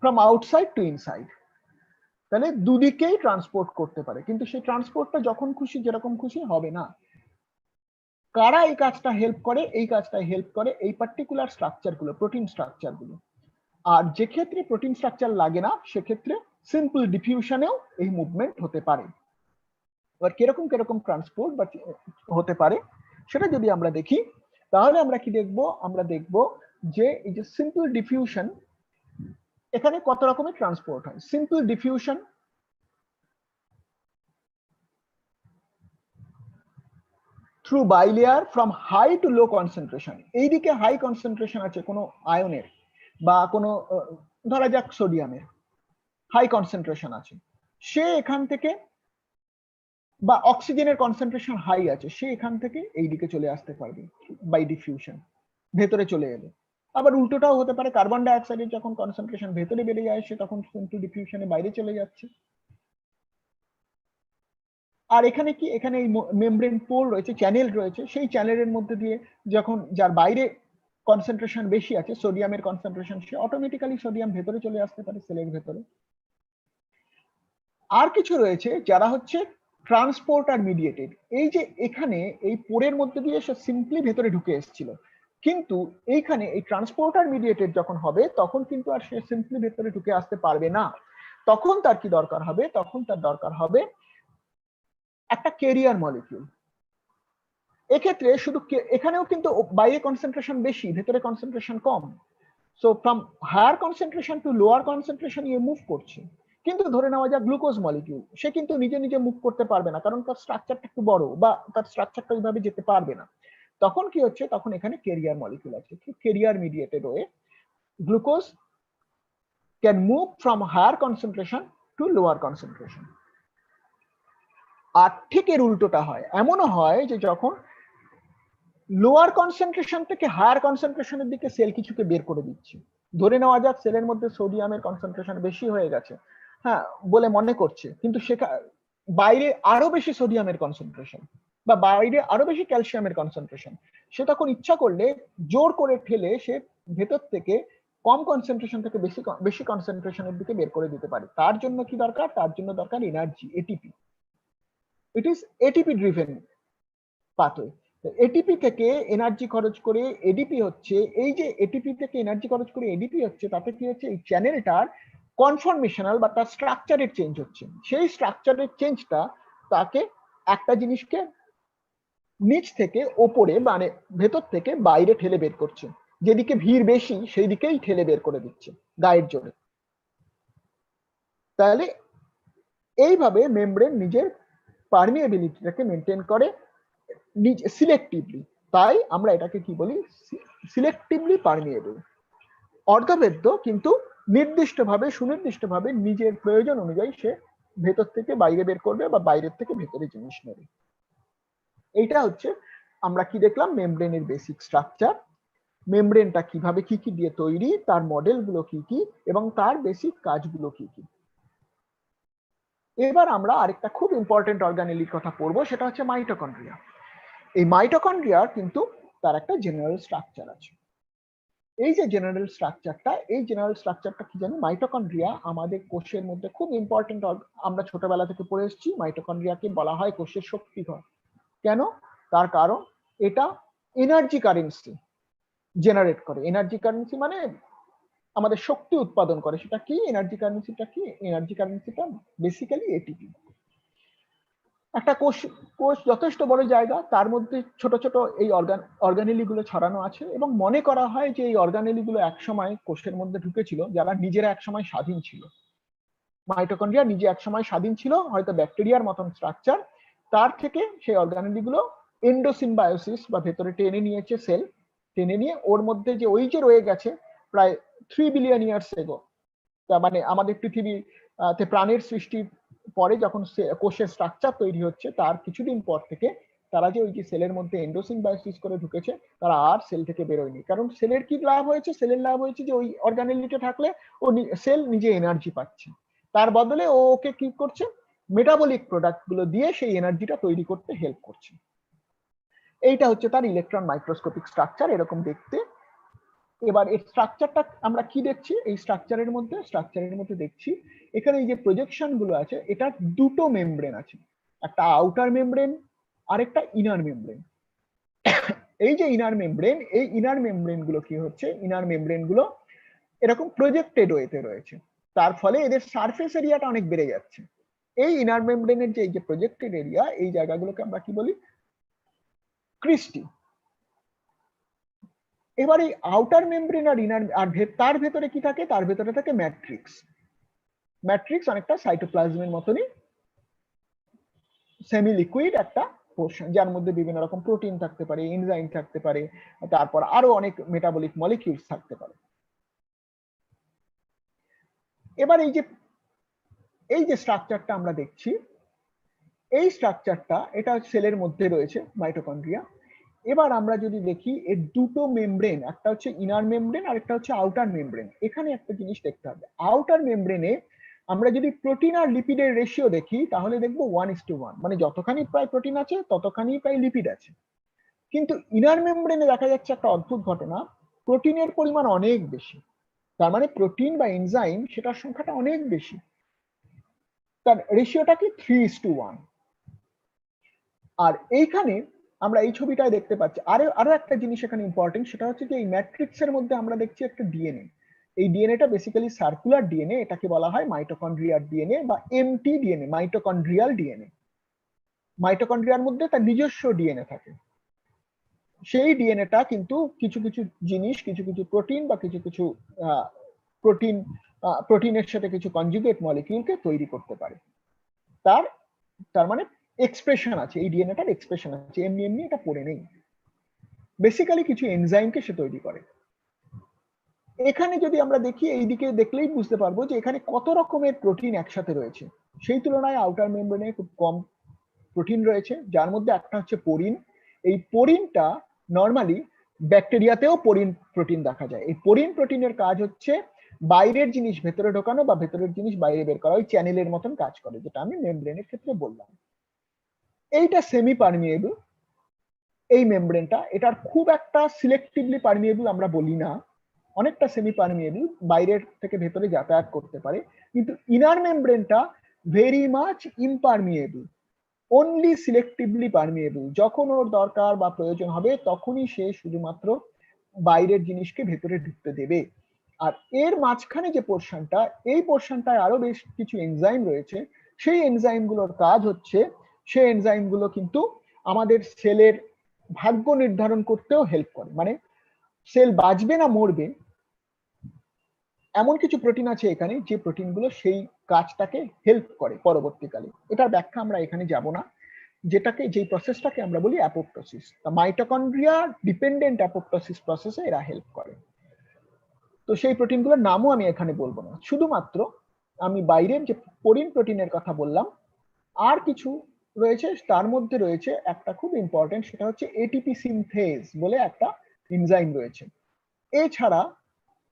from outside to inside. তাহলে দুদিকেই ট্রান্সপোর্ট করতে পারে, কিন্তু সেই ট্রান্সপোর্টটা যখন খুশি যেরকম খুশি হবে না। কারা এই কাজটা হেল্প করে? এই কাজটা হেল্প করে এই পার্টিকুলার স্ট্রাকচারগুলো, প্রোটিন স্ট্রাকচারগুলো। আর যে ক্ষেত্রে প্রোটিন স্ট্রাকচার লাগে না, সেক্ষেত্রে সিম্পল ডিফিউশনেও এই মুভমেন্ট হতে পারে। এবার কিরকম কিরকম ট্রান্সপোর্ট বা হতে পারে সেটা যদি আমরা দেখি, তাহলে আমরা কি দেখব? আমরা দেখব যে এই যে সিম্পল ডিফিউশন, এখানে কত রকমের ট্রান্সপোর্ট হয়। Simple diffusion through bilayer from high to low concentration. এইদিকে হাই কনসেন্ট্রেশন আছে কোনো আয়নের বা কোনো ধরা যাক সোডিয়ামের হাই কনসেন্ট্রেশন আছে, সে এখান থেকে, বা অক্সিজেনের কনসেন্ট্রেশন হাই আছে, সে এখান থেকে এইদিকে চলে আসতে পারবে বাই ডিফিউশন, ভেতরে চলে এলো। আবার উল্টোটাও হতে পারে, কার্বন ডাই অক্সাইডের যখন কনসেন্ট্রেশন ভেতরে বেড়ে যায়, সে তখন কিন্তু ডিফিউশনে বাইরে চলে যাচ্ছে। আর এখানে কি? এখানে এই মেমব্রেন পোর রয়েছে, চ্যানেল রয়েছে, সেই চ্যানেলের মধ্যে দিয়ে যখন যার বাইরে কনসেন্ট্রেশন বেশি আছে, সোডিয়ামের কনসেন্ট্রেশন, সে অটোমেটিক্যালি সোডিয়াম ভেতরে চলে আসতে পারে সেলের ভেতরে। আর কিছু রয়েছে যারা হচ্ছে ট্রান্সপোর্টার মিডিয়েটেড। এই যে এখানে এই পোরের মধ্যে দিয়ে সে সিম্পলি ভেতরে ঢুকে এসেছিল, কিন্তু এইখানে এই ট্রান্সপোর্টার মিডিয়েটেড যখন হবে তখন কিন্তু আর সে সিম্পলি ভেতরে ঢুকে আসতে পারবে না। তখন তার কি দরকার হবে? তখন তার দরকার হবে একটা ক্যারিয়ার মলিকিউল। এক্ষেত্রে শুধু এখানেও কিন্তু বাইরে কনসেন্ট্রেশন বেশি, ভেতরে কনসেন্ট্রেশন কম। So from higher concentration to lower concentration ইয়ে মুভ করছে। কিন্তু ধরে নেওয়া যাক গ্লুকোজ মলিকিউল, সে কিন্তু নিজে নিজে মুভ করতে পারবে না, কারণ তার স্ট্রাকচারটা একটু বড় বা তার স্ট্রাকচারটা ওইভাবে যেতে পারবে না। তখন কি হচ্ছে? তখন এখানে ক্যারিয়ার মলিকিউল আছে, carrier mediated way glucose can move from higher concentration to lower concentration. আর ঠিক এর উল্টোটা হয়, এমনও হয় যে যখন লোয়ার কনসেন্ট্রেশন থেকে হায়ার কনসেন্ট্রেশনের দিকে সেল কিছুকে বের করে দিচ্ছে, ধরে নেওয়া যাক সেলের মধ্যে সোডিয়ামের কনসেন্ট্রেশন বেশি হয়ে গেছে, হ্যাঁ বলে মনে করছে, কিন্তু বাইরে আরো বেশি সোডিয়ামের কনসেন্ট্রেশন বা বাইরে আরো বেশি ক্যালসিয়ামের কনসেন্ট্রেশন, সে তখন ইচ্ছা করলে জোর করে ঠেলে সে ভেতর থেকে কম কনসেন্ট্রেশন থেকে বেশি বেশি কনসেন্ট্রেশনের দিকে বের করে দিতে পারে। তার জন্য কি দরকার? তার জন্য দরকার energy, ATP. It is ATP driven pathway. ATP থেকে এনার্জি খরচ করে এডিপি হচ্ছে, এই যে এটিপি থেকে এনার্জি খরচ করে এডিপি হচ্ছে, তাতে কি হচ্ছে, এই চ্যানেলটার কনফরমেশনাল বা তার স্ট্রাকচারের চেঞ্জ হচ্ছে। সেই স্ট্রাকচারের চেঞ্জটা তাকে একটা জিনিসকে নিচ থেকে ওপরে মানে ভেতর থেকে বাইরে ঠেলে বের করছে, যেদিকে ভিড় বেশি সেই দিকেই ঠেলে বের করে দিচ্ছে গায়ের জোরে। তাহলে এইভাবে মেমব্রেন নিজের পারমিয়েবিলিটিটাকে মেনটেন করে সিলেক্টিভলি। তাই আমরা এটাকে কি বলি? সিলেক্টিভলি পারমিয়েবল, অর্ধভেদ্য কিন্তু নির্দিষ্টভাবে সুনির্দিষ্টভাবে নিজের প্রয়োজন অনুযায়ী সে ভেতর থেকে বাইরে বের করবে বা বাইরের থেকে ভেতরে জিনিস নেবে। এইটা হচ্ছে আমরা কি দেখলাম, মেমব্রেনের বেসিক স্ট্রাকচার, মেমব্রেনটা কিভাবে কি কি দিয়ে তৈরি, তার মডেলগুলো কি কি এবং তার বেসিক কাজগুলো কি কি। এবার আমরা আরেকটা খুব ইম্পর্টেন্ট অর্গানেলির কথা পড়বো, সেটা হচ্ছে মাইটোকন্ড্রিয়া। এই মাইটোকন্ড্রিয়ার কিন্তু তার একটা জেনারেল স্ট্রাকচার আছে। এই যে জেনারেল স্ট্রাকচারটা, এই জেনারেল স্ট্রাকচারটা কি জানি, মাইটোকন্ড্রিয়া আমাদের কোষের মধ্যে খুব ইম্পর্টেন্ট। আমরা ছোটবেলা থেকে পড়ে এসেছি মাইটোকন্ড্রিয়াকে বলা হয় কোষের শক্তিঘর। কেন? তার কারণ এটা এনার্জি কারেন্সি জেনারেট করে। এনার্জি কারেন্সি মানে আমাদের শক্তি উৎপাদন করে। সেটা কি এনার্জি কারেন্সিটা? কি এনার্জি কারেন্সিটা? Basically ATP. একটা কোষ, কোষ যথেষ্ট বড় জায়গা, তার মধ্যে ছোট ছোট এই অর্গানেলি গুলো ছড়ানো আছে, এবং মনে করা হয় যে এই অর্গানেলি গুলো একসময় কোষের মধ্যে ঢুকেছিল যারা নিজেরা একসময় স্বাধীন ছিল। মাইটোকন্ড্রিয়া নিজে একসময় স্বাধীন ছিল, হয়তো ব্যাকটেরিয়ার মতন স্ট্রাকচার। তার থেকে সেই অর্গানেলি গুলো এন্ডোসিম্বায়োসিস বা ভেতরে টেনে নিয়েছে সেল, টেনে নিয়ে ওর মধ্যে যে ওই যে রয়ে গেছে প্রায় 3 বিলিয়ন ইয়ার্স এগো, মানে আমাদের পৃথিবীতে প্রাণের সৃষ্টির পরে যখন কোষের স্ট্রাকচার তৈরি হচ্ছে তার কিছুদিন পর থেকে তারা যে ওই যে সেলের মধ্যে এন্ডোসিম্বায়োসিস করে ঢুকেছে, তারা আর সেল থেকে বেরোয়নি। কারণ সেলের কি লাভ হয়েছে? সেলের লাভ হয়েছে যে ওই অর্গানেলিটা থাকলে ও সেল নিজে এনার্জি পাচ্ছে, তার বদলে ও ওকে কি করছে, মেটাবলিক প্রোডাক্ট গুলো দিয়ে সেই এনার্জিটা তৈরি করতে হেল্প করছে। এইটা হচ্ছে তার ইলেকট্রন মাইক্রোস্কোপিক স্ট্রাকচার, এরকম দেখতে। এবার এর স্ট্রাকচারটা আমরা কি দেখছি? এই স্ট্রাকচারের মধ্যে দেখছি এখানে এই যে প্রজেকশন গুলো আছে, এটা দুটো মেমব্রেন আছে, একটা আউটার মেমব্রেন আর একটা ইনার মেমব্রেন। এই যে ইনার মেমব্রেন, এই ইনার মেমব্রেন গুলো কি হচ্ছে, ইনার মেমব্রেন গুলো এরকম প্রজেক্টেড ওয়েতে রয়েছে, তার ফলে এদের সারফেস এরিয়াটা অনেক বেড়ে যাচ্ছে। এই ইনার মেমব্রেনের যে এই যে প্রজেক্টেড এরিয়া, এই জায়গাগুলোকে আমরা কি বলি? ক্রিস্টি। এবার এই আউটার মেমব্রেন আর ইনার আর তার ভেতরে কি থাকে? তার ভেতরে থাকে ম্যাট্রিক্স। ম্যাট্রিক্স অনেকটা সাইটোপ্লাজমের মতনই সেমি লিকুইড একটা পোর্শন, যার মধ্যে বিভিন্ন রকম প্রোটিন থাকতে পারে, এনজাইম থাকতে পারে, তারপর আরো অনেক মেটাবলিক মলিকিউলস থাকতে পারে। এবার এই যে স্ট্রাকচারটা আমরা দেখছি, এই স্ট্রাকচারটা এটা সেলের মধ্যে রয়েছে, মাইটোকন্ড্রিয়া। এবার আমরা যদি দেখি এর দুটো মেমব্রেন, একটা হচ্ছে ইনার মেমব্রেন আর একটা হচ্ছে আউটার মেমব্রেন। এখানে একটা জিনিস দেখতে হবে, আউটার মেমব্রেনে আমরা যদি প্রোটিন আর লিপিডের রেশিও দেখি তাহলে দেখবো 1:1, মানে যতখানি প্রায় প্রোটিন আছে ততখানি প্রায় লিপিড আছে। কিন্তু ইনার মেমব্রেনে দেখা যাচ্ছে একটা অদ্ভুত ঘটনা, প্রোটিনের পরিমাণ অনেক বেশি। তার মানে প্রোটিন বা এনজাইম সেটার সংখ্যাটা অনেক বেশি, তার রেশিওটা কি 3:1। আর এইখানে আমরা এই ছবিটায় দেখতে পাচ্ছি আরো একটা জিনিস এখানে ইম্পর্টেন্ট, সেটা হচ্ছে যে এই ম্যাট্রিক্সের মধ্যে আমরা দেখছি একটা ডিএনএ। এই ডিএনএটা বেসিক্যালি সার্কুলার ডিএনএ, এটাকে বলা হয় মাইটোকন্ড্রিয়ার ডিএনএ বা এমটি ডিএনএ, মাইটোকন্ড্রিয়াল ডিএনএ। মাইটোকন্ড্রিয়ার মধ্যে তার নিজস্ব ডিএনএ থাকে। সেই ডিএনএটা কিন্তু কিছু কিছু জিনিস, কিছু কিছু প্রোটিন বা কিছু কিছু প্রোটিনের সাথে কিছু কনজুগেট মলিকিউলকে তৈরি করতে পারে। তার মানে এক্সপ্রেশন আছে, এই ডিএনএটার এক্সপ্রেশন আছে, এমনি এমনি এটা পড়ে নেই। বেসিক্যালি কিছু এনজাইমকে সে তৈরি করে। এখানে যদি আমরা দেখি, এইদিকে দেখলেই বুঝতে পারবো যে এখানে কত রকমের প্রোটিন একসাথে রয়েছে। সেই তুলনায় আউটার মেমব্রেনে খুব কম প্রোটিন রয়েছে, যার মধ্যে একটা হচ্ছে পোরিন। এই পোরিনটা নর্মালি ব্যাকটেরিয়াতেও পোরিন প্রোটিন দেখা যায়। এই পোরিন প্রোটিনের কাজ হচ্ছে বাইরের জিনিস ভেতরে ঢোকানো বা ভেতরের জিনিস বাইরে বের করা, ওই চ্যানেলের মতন কাজ করে, যেটা আমি মেমব্রেনের ক্ষেত্রে বললাম। এইটা সেমি পারমিয়েবল, এই মেমব্রেনটা, এটার খুব একটা সিলেক্টিভলি পারমিয়েবল আমরা বলি না, অনেকটা সেমি পারমিয়েবল, বাইরের থেকে ভেতরে যাতায়াত করতে পারে। কিন্তু ইনার মেমব্রেনটা very much impermeable, only selectively permeable. যখন ওর দরকার বা প্রয়োজন হবে তখনই সে শুধুমাত্র বাইরের জিনিসকে ভেতরে ঢুকতে দেবে। আর এর মাঝখানে যে পোর্শনটা, এই পোর্শনটায় আরো বেশ কিছু এনজাইম রয়েছে। সেই এনজাইমগুলোর কাজ হচ্ছে, সেই এনজাইমগুলো কিন্তু আমাদের সেলের ভাগ্য নির্ধারণ করতেও হেল্প করে। মানে সেল বাঁচবে না মরবে, এমন কিছু প্রোটিন আছে এখানে যে প্রোটিনগুলো সেই কাজটাকে হেল্প করে পরবর্তীকালে। এটার ব্যাখ্যা আমরা এখানে যাব না, যেটাকে, যেই প্রসেসটাকে আমরা বলি অ্যাপোপ্টোসিস। মাইটোকন্ড্রিয়া ডিপেন্ডেন্ট অ্যাপোপ্টোসিস প্রসেসে এরা হেল্প করে। তো সেই প্রোটিনগুলোর নামও আমি এখানে বলবো না, শুধুমাত্র আমি বাইরের যে পোরিন প্রোটিনের কথা বললাম আর কিছু রয়েছে, তার মধ্যে রয়েছে একটা খুব ইম্পর্টেন্ট, সেটা হচ্ছে এটিপি সিনথেজ বলে একটা এনজাইম রয়েছে। এছাড়া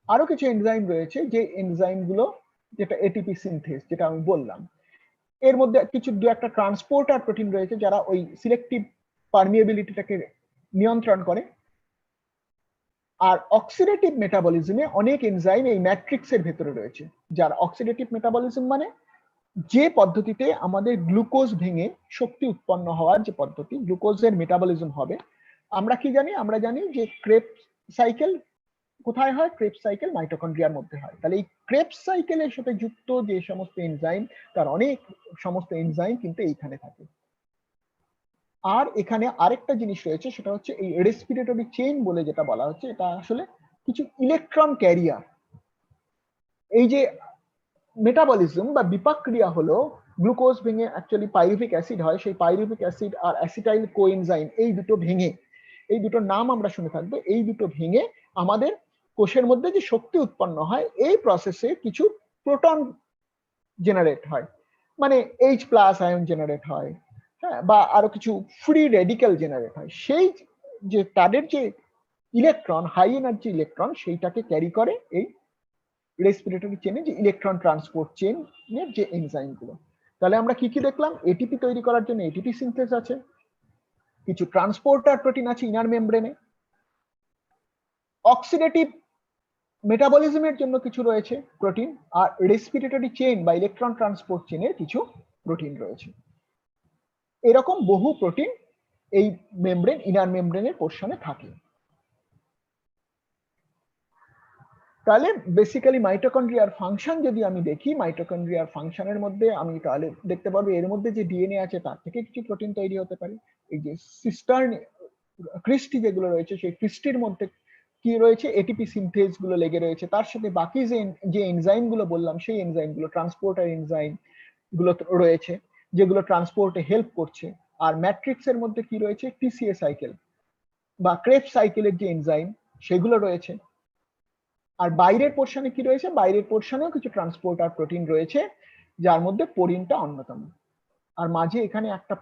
আরো কিছু এনজাইম রয়েছে, যে এনজাইমগুলো, যেটা এটিপি সিনথেজ যেটা আমি বললাম, এর মধ্যে কিছু দু একটা ট্রান্সপোর্টার প্রোটিন রয়েছে যারা ওই সিলেক্টিভ পারমিয়েবিলিটিটাকে নিয়ন্ত্রণ করে। আর অক্সিডেটিভ মেটাবলিজমে অনেক এনজাইম এই ম্যাট্রিক্সের ভেতরে রয়েছে, যার অক্সিডেটিভ মেটাবলিজম মানে যে পদ্ধতিতে আমাদের গ্লুকোজ ভেঙে শক্তি উৎপন্ন হওয়ার যে পদ্ধতি, গ্লুকোজের মেটাবলিজম হবে। আমরা কি জানি? আমরা জানি যে ক্রেবস সাইকেল কোথায় হয়? ক্রেবস সাইকেল মাইটোকন্ড্রিয়ার মধ্যে হয়। তাহলে এই ক্রেবস সাইকেলের সাথে যুক্ত যে সমস্ত এনজাইম, তার অনেক সমস্ত এনজাইম কিন্তু এইখানে থাকে। আর এখানে আরেকটা জিনিস রয়েছে, সেটা হচ্ছে এই রেসপিরেটরি চেইন বলে যেটা বলা হচ্ছে, এটা আসলে কিছু ইলেকট্রন ক্যারিয়ার। এই যে মেটাবলিজম বা বিপাক ক্রিয়া হলো, গ্লুকোজ ভেঙে অ্যাকচুয়ালি পাইরুভিক অ্যাসিড হয়, সেই পাইরুভিক অ্যাসিড আর অ্যাসিটাইল কোএনজাইম, এই দুটো ভেঙে, এই দুটোর নাম আমরা শুনে থাকবো, এই দুটো ভেঙে আমাদের কোষের মধ্যে যে শক্তি উৎপন্ন হয়, এই প্রসেসে কিছু প্রোটন জেনারেট হয়, মানে এইচ প্লাস আয়ন জেনারেট হয়, হ্যাঁ, বা আরো কিছু ফ্রি রেডিক্যাল জেনারেট হয়। সেই যে তাদের যে ইলেকট্রন, হাই এনার্জি ইলেকট্রন, সেইটাকে ক্যারি করে এই রেসপিরেটরি চেনে, যে ইলেকট্রন ট্রান্সপোর্ট চেন এর যে এনজাইম গুলো। তাহলে আমরা কি কি দেখলাম? এটিপি তৈরি করার জন্য এটিপি সিনথেস আছে, কিছু ট্রান্সপোর্টার প্রোটিন আছে ইনার মেমব্রেনে, অক্সিডেটিভ মেটাবলিজমের জন্য কিছু রয়েছে প্রোটিন, আর রেসপিরেটরি চেইন বা ইলেকট্রন ট্রান্সপোর্ট চেনের কিছু প্রোটিন রয়েছে। এরকম বহু প্রোটিন এই মেমব্রেন, ইনার মেমব্রেনের পোর্শনে থাকে। তাহলে বেসিক্যালি মাইটোকন্ড্রিয়ার ফাংশন যদি আমি দেখি, মাইটোকন্ড্রিয়ার ফাংশনের মধ্যে আমি তাহলে দেখতে পারবো এর মধ্যে যে ডিএনএ আছে তার থেকে কিছু প্রোটিন তৈরি হতে পারে। এই যে সিস্টার্ন ক্রিস্টি যেগুলো রয়েছে, সেই ক্রিস্টির মধ্যে কি রয়েছে? এটিপি সিনথেজ গুলো লেগে রয়েছে, তার সাথে বাকি যে এনজাইম গুলো বললাম, সেই এনজাইম গুলো, ট্রান্সপোর্টার এনজাইম গুলো রয়েছে, যেগুলো ট্রান্সপোর্টে হেল্প করছে। আর ম্যাট্রিক্সের মধ্যে কি রয়েছে? টিসিএ সাইকেল বা ক্রেবস সাইকেলের যে এনজাইম, সেগুলো রয়েছে। আর বাইরের পোর্শনে কি রয়েছে? বাইরের পোর্শনেও কিছু ট্রান্সপোর্টার প্রোটিন রয়েছে, যার মধ্যে পোরিনটা অন্যতম। আর মাঝে এখানে একটা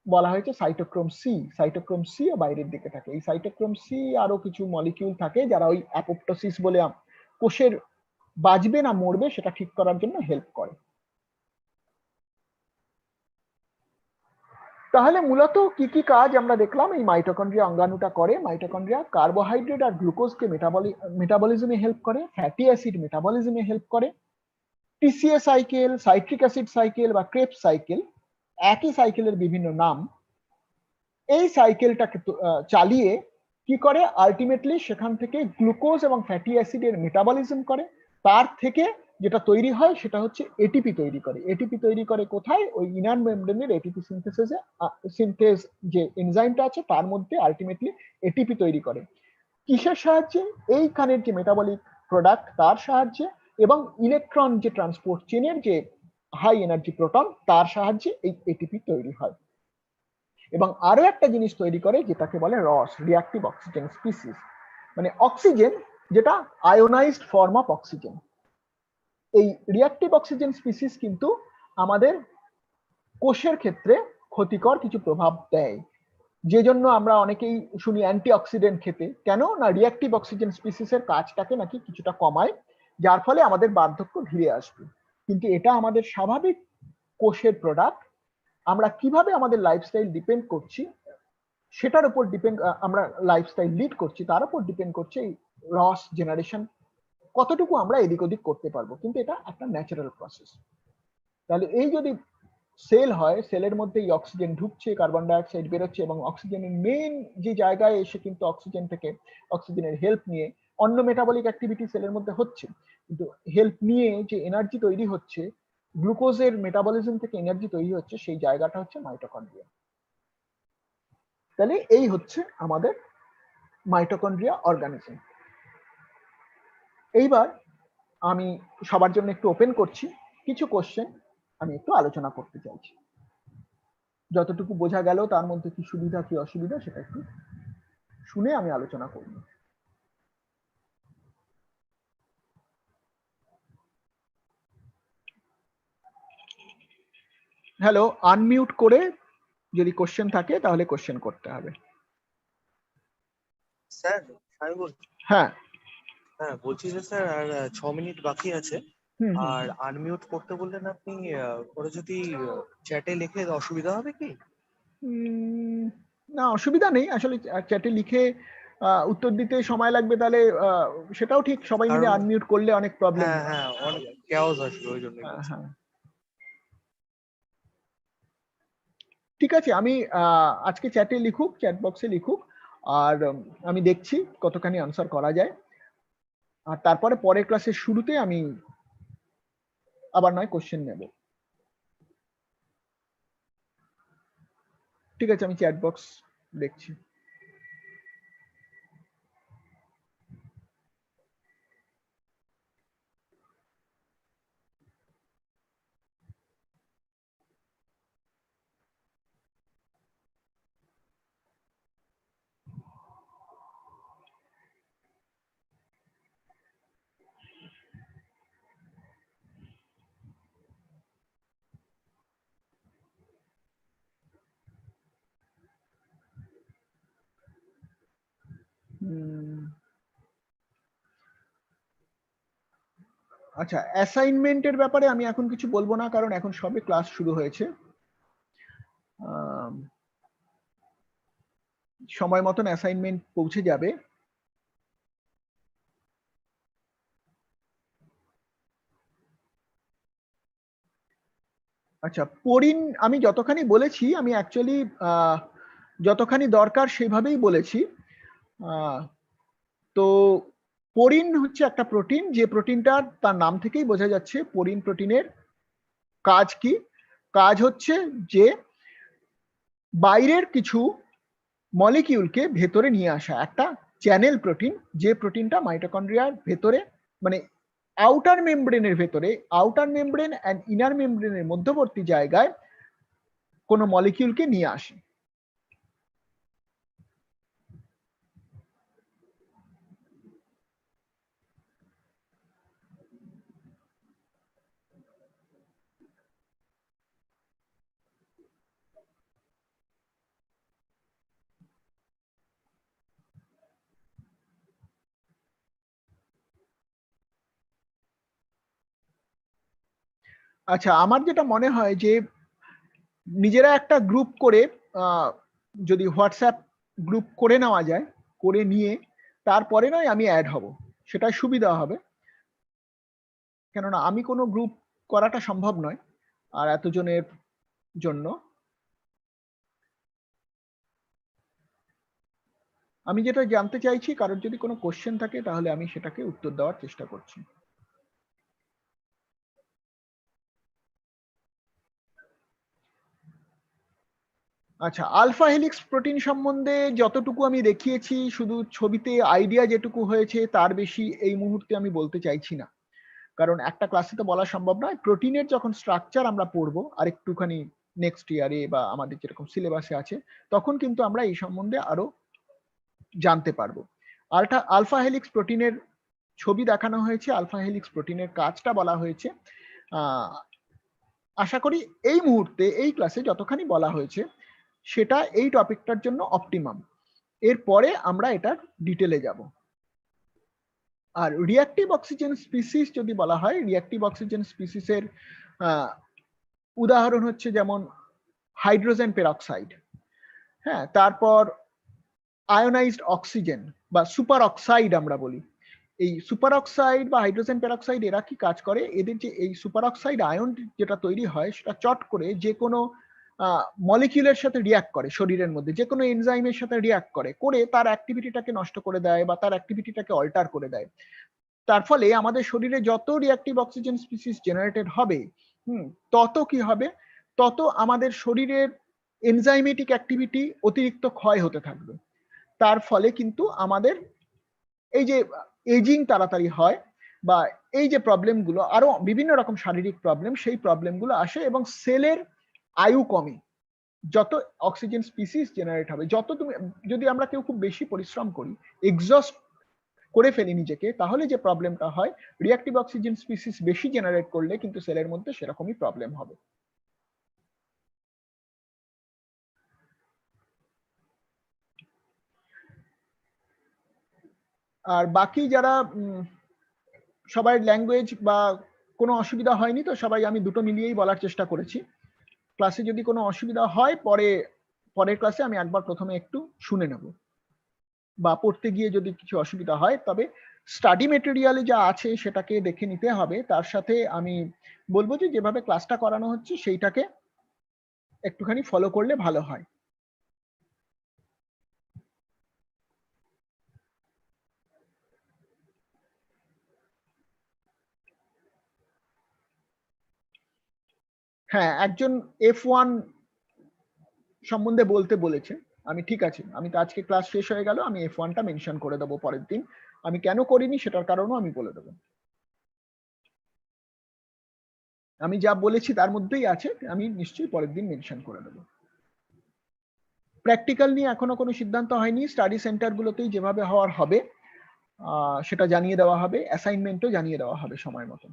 বলা হয়েছে সাইটোক্রোম সি, সাইটোক্রোম সি ও বাইরের দিকে থাকে। এই সাইটোক্রোম সি আরো কিছু মলিকিউল থাকে যারা ওই অ্যাপোপ্টোসিস বলে কোষের বাঁচবে না মরবে সেটা ঠিক করার জন্য হেল্প করে। তাহলে মূলত কি কি কাজ আমরা দেখলাম এই মাইটোকন্ড্রিয়া অঙ্গাণুটা করে? মাইটোকন্ড্রিয়া কার্বোহাইড্রেট আর গ্লুকোজকে মেটাবলিজমে হেল্প করে, ফ্যাটি অ্যাসিড মেটাবলিজমে হেল্প করে, TCA cycle, citric acid cycle বা ক্রেবস সাইকেল, একই সাইকেলের বিভিন্ন নাম, এই সাইকেলটাকে চালিয়ে কি করে? আলটিমেটলি সেখান থেকে গ্লুকোজ এবং ফ্যাটি অ্যাসিডের মেটাবলিজম করে, তার থেকে যেটা তৈরি হয় সেটা হচ্ছে এটিপি তৈরি করে। এটিপি তৈরি করে কোথায়? ওই ইনার মেমব্রেনের এটিপি সিনথেসিসে, সিনথেস যে এনজাইমটা আছে তার মধ্যে আলটিমেটলি এটিপি তৈরি করে। কিসের সাহায্যে? এইখানের যে মেটাবলিক প্রোডাক্ট তার সাহায্যে, এবং ইলেকট্রন যে ট্রান্সপোর্ট চেনের যে হাই এনার্জি প্রোটন, তার সাহায্যে এই এটিপি তৈরি হয়। এবং আরো একটা জিনিস তৈরি করে যেটাকে বলে রস, রিঅ্যাক্টিভ অক্সিজেন স্পিসিস, মানে অক্সিজেন যেটা আয়োনাইজড ফর্ম অফ অক্সিজেন। এই রিঅ্যাক্টিভ অক্সিজেন স্পিসিস কিন্তু আমাদের কোষের ক্ষেত্রে ক্ষতিকর কিছু প্রভাব দেয়, যে জন্য আমরা অনেকেই শুনি অ্যান্টিঅক্সিডেন্ট খেতে। কেন না, রিঅ্যাক্টিভ অক্সিজেন স্পিসিসের কাজটাকে নাকি কিছুটা কমায়, যার ফলে আমাদের বার্ধক্য ধীরে আসবে। কিন্তু এটা আমাদের স্বাভাবিক কোষের প্রোডাক্ট। আমরা কিভাবে আমাদের লাইফস্টাইল ডিপেন্ড করছি সেটার উপর ডিপেন্ড, আমরা লাইফস্টাইল লিড করছি তার উপর ডিপেন্ড করছে এই রস জেনারেশন কতটুকু আমরা এদিক ওদিক করতে পারবো। কিন্তু এটা একটা ন্যাচারাল প্রসেস। তাহলে এই যদি সেল হয়, সেলের মধ্যে এই অক্সিজেন ঢুকছে, কার্বন ডাই অক্সাইড বেরোচ্ছে, এবং অক্সিজেনের মেইন যে জায়গায় এসে কিন্তু অক্সিজেন থেকে অক্সিজেনের হেল্প নিয়ে অন্য মেটাবলিক অ্যাক্টিভিটি সেলের মধ্যে হচ্ছে, কিন্তু হেল্প নিয়ে যে এনার্জি তৈরি হচ্ছে, গ্লুকোজের মেটাবলিজম থেকে এনার্জি তৈরি হচ্ছে, সেই জায়গাটা হচ্ছে মাইটোকন্ড্রিয়া। তাহলে এই হচ্ছে আমাদের মাইটোকন্ড্রিয়া অর্গানিজম। এইবার আমি সবার জন্য একটু ওপেন করছি, কিছু কোশ্চেন আমি একটু আলোচনা করতে চাইছি। যতটুকু বোঝা গেল তার মধ্যে কি সুবিধা কি অসুবিধা সেটা একটু শুনে আমি আলোচনা করব। হ্যালো, আনমিউট করে যদি কোশ্চেন থাকে তাহলে কোশ্চেন করতে হবে। স্যার আমি বলছি, হ্যাঁ হ্যাঁ বলছি যে স্যার আর 6 মিনিট বাকি আছে। হুম হুম আর আনমিউট করতে বললেন আপনি, পরে যদি চ্যাটে লিখে অসুবিধা হবে কি? হুম, না অসুবিধা নেই আসলে, চ্যাটে লিখে উত্তর দিতে সময় লাগবে, তাহলে সেটাও ঠিক, সবাই মিলে কারণ আনমিউট করলে অনেক প্রবলেম। হ্যাঁ হ্যাঁ অনেক chaos আসবে, ওই জন্যই হ্যাঁ বলছি। হ্যাঁ ঠিক আছে, আমি আজকে চ্যাটে লিখুক, চ্যাট বক্সে লিখুক, আর আমি দেখছি কতখানি আনসার করা যায়। আর তারপরে পরের ক্লাসের শুরুতে আমি আবার নয় কোশ্চেন নেব। ঠিক আছে, আমি চ্যাট বক্স দেখছি। আচ্ছা, অ্যাসাইনমেন্টের ব্যাপারে আমি এখন কিছু বলবো না, কারণ এখন সবে ক্লাস শুরু হয়েছে। সময় মতন অ্যাসাইনমেন্ট পৌঁছে যাবে। আচ্ছা, পড়িন আমি যতখানি বলেছি, আমি অ্যাকচুয়ালি যতখানি দরকার সেভাবেই বলেছি। তো পরিন হচ্ছে একটা প্রোটিন, যে প্রোটিনটা তার নাম থেকেই বোঝা যাচ্ছে। পরিন প্রোটিনের কাজ কি? কাজ হচ্ছে যে বাইরের কিছু মলিকিউলকে ভেতরে নিয়ে আসা, একটা চ্যানেল প্রোটিন, যে প্রোটিনটা মাইটোকন্ড্রিয়ার ভেতরে, মানে আউটার মেমব্রেনের ভেতরে, আউটার মেমব্রেন অ্যান্ড ইনার মেমব্রেনের মধ্যবর্তী জায়গায় কোনো মলিকিউলকে নিয়ে আসে। আচ্ছা, আমার যেটা মনে হয় যে নিজেরা একটা গ্রুপ করে, যদি হোয়াটসঅ্যাপ গ্রুপ করে নেওয়া যায়, করে নিয়ে তারপরে নয় আমি অ্যাড হব, সেটা সুবিধা হবে। কেননা আমি কোনো গ্রুপ করাটা সম্ভব নয় আর এতজনের জন্য। আমি যেটা জানতে চাইছি, কারোর যদি কোনো কোশ্চেন থাকে তাহলে আমি সেটাকে উত্তর দেওয়ার চেষ্টা করছি। আচ্ছা, আলফা হেলিক্স প্রোটিন সম্বন্ধে যতটুকু আমি দেখিয়েছি, শুধু ছবিতে আইডিয়া যেটুকু হয়েছে, তার বেশি এই মুহূর্তে আমি বলতে চাইছি না, কারণ একটা ক্লাসে তো বলা সম্ভব নয়। প্রোটিনের যখন স্ট্রাকচার আমরা পড়বো আর একটুখানি নেক্সট ইয়ারে বা আমাদের যেরকম সিলেবাসে আছে, তখন কিন্তু আমরা এই সম্বন্ধে আরো জানতে পারবো। আলফা হেলিক্স প্রোটিনের ছবি দেখানো হয়েছে, আলফা হেলিক্স প্রোটিনের কাজটা বলা হয়েছে। আশা করি এই মুহূর্তে এই ক্লাসে যতখানি বলা হয়েছে সেটা এই টপিকটার জন্য অপটিমাম। এরপরে আমরা এটার ডিটেলে যাব। আর রিঅ্যাক্টিভ অক্সিজেন স্পিসিস যদি বলা হয়, রিঅ্যাক্টিভ অক্সিজেন স্পিসিসের উদাহরণ হচ্ছে যেমন হাইড্রোজেন পেরক্সাইড, হ্যাঁ, তারপর আয়োনাইজড অক্সিজেন বা সুপার অক্সাইড আমরা বলি। এই সুপার অক্সাইড বা হাইড্রোজেন পেরক্সাইড এরা কি কাজ করে, এদের যে এই সুপার অক্সাইড আয়ন যেটা তৈরি হয় সেটা চট করে যে কোনো মলিকিউলের সাথে রিয়াক্ট করে, শরীরের মধ্যে যে কোনো এনজাইমের সাথে রিয়াক্ট করে, করে তার অ্যাক্টিভিটিটাকে নষ্ট করে দেয় বা তার অ্যাক্টিভিটিটাকে অল্টার করে দেয়। তার ফলে আমাদের শরীরে যত রিঅ্যাক্টিভ অক্সিজেন স্পিসিস জেনারেটেড হবে, তত কি হবে, তত আমাদের শরীরের এনজাইমেটিক অ্যাক্টিভিটি অতিরিক্ত ক্ষয় হতে থাকবে। তার ফলে কিন্তু আমাদের এই যে এজিং তাড়াতাড়ি হয় বা এই যে প্রবলেমগুলো, আরো বিভিন্ন রকম শারীরিক প্রবলেম, সেই প্রবলেমগুলো আসে এবং সেলের আয়ু কমে যত অক্সিজেন স্পিসিস জেনারেট হবে। যত তুমি, যদি আমরা কেউ খুব বেশি পরিশ্রম করি, এক্সস্ট করে ফেলি নিজেকে, তাহলে যে প্রবলেমটা হয়, রিঅ্যাক্টিভ অক্সিজেন স্পিসিস বেশি জেনারেট করলে কিন্তু সেলের মধ্যে সেরকমই প্রবলেম হবে। আর বাকি যারা সবাই ল্যাঙ্গুয়েজ বা কোনো অসুবিধা হয়নি তো? সবাই, আমি দুটো মিলিয়েই বলার চেষ্টা করেছি। ক্লাসে যদি কোনো অসুবিধা হয় পরের ক্লাসে আমি একবার প্রথমে একটু শুনে নেব, বা পড়তে গিয়ে যদি কিছু অসুবিধা হয় তবে স্টাডি মেটেরিয়ালে যা আছে সেটাকে দেখে নিতে হবে। তার সাথে আমি বলবো যে যেভাবে ক্লাসটা করানো হচ্ছে সেইটাকে একটুখানি ফলো করলে ভালো হয়। হ্যাঁ, একজন F1 সম্বন্ধে বলতে বলেছে, আমি ঠিক আছে, আমি তো আজকে ক্লাস শেষ হয়ে গেল, আমি F1টা মেনশন করে দেবো পরের দিন। আমি কেন করিনি সেটার কারণও আমি বলে দেবো। আমি যা বলেছি তার মধ্যেই আছে, আমি নিশ্চয়ই পরের দিন মেনশন করে দেবো। প্র্যাকটিক্যাল নিয়ে এখনো কোনো সিদ্ধান্ত হয়নি। স্টাডি সেন্টারগুলোতেই যেভাবে হওয়ার হবে সেটা জানিয়ে দেওয়া হবে, অ্যাসাইনমেন্টও জানিয়ে দেওয়া হবে সময় মতন।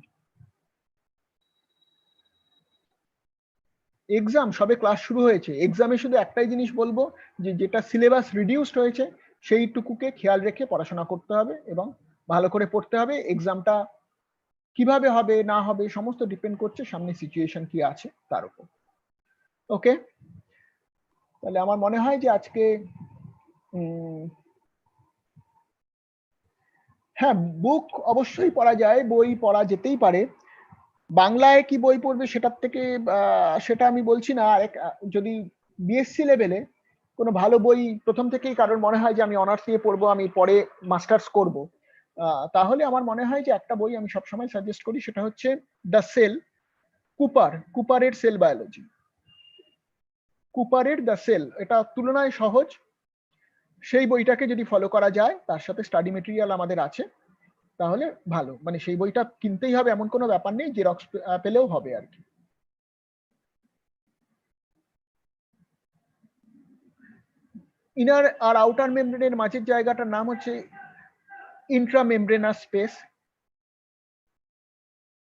এক্সাম সবে ক্লাস শুরু হয়েছে, এক্সামে শুধু একটাই জিনিস বলবো যে যেটা সিলেবাস রিডিউসড হয়েছে সেইটুকুকে খেয়াল রেখে পড়াশোনা করতে হবে এবং ভালো করে পড়তে হবে। এক্সামটা কিভাবে হবে না হবে সমস্ত ডিপেন্ড করছে সামনে সিচুয়েশন কি আছে তার উপর। ওকে, তাহলে আমার মনে হয় যে আজকে হ্যাঁ, বুক অবশ্যই পড়া যায়, বই পড়া যেতেই পারে। বাংলায় কি বই পড়বে সেটার থেকে সেটা আমি বলছি না। যদি বিএসসি লেভেলে কোনো ভালো বই প্রথম থেকেই কারোর মনে হয় যে আমি অনার্স নিয়ে পড়বো, আমি পরে মাস্টার্স করব, তাহলে আমার মনে হয় যে একটা বই আমি সবসময় সাজেস্ট করি, সেটা হচ্ছে দ্য সেল, কুপারের সেল বায়োলজি। কুপারের দ্য সেল, এটা তুলনায় সহজ। সেই বইটাকে যদি ফলো করা যায়, তার সাথে স্টাডি মেটেরিয়াল আমাদের আছে, তাহলে ভালো। মানে সেই বইটা কিনতেই হবে এমন কোনো ব্যাপার নেই, জেরক্স পেলেও হবে আর কি। ইনার আর আউটার মেমব্রেনের মাঝের জায়গাটার নাম হচ্ছে ইন্ট্রামেমব্রেনাস স্পেস,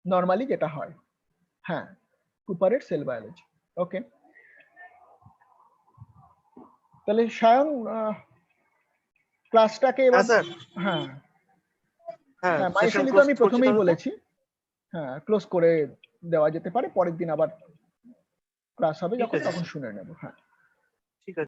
নরমালি যেটা হয়। হ্যাঁ, কুপারের সেল বায়োলজি। ওকে, তাহলে সায়ন ক্লাসটাকে এবার, হ্যাঁ হ্যাঁ হ্যাঁ, সেশন মাইসেলি তো ক্লোজ আমি করছি প্রথমেই তাহলে। বলেছি, হ্যাঁ ক্লোজ করে দেওয়া যেতে পারে, পরের দিন আবার ক্লাস হবে ঠিক যখন, আছে। তখন শুনে নেব। হ্যাঁ।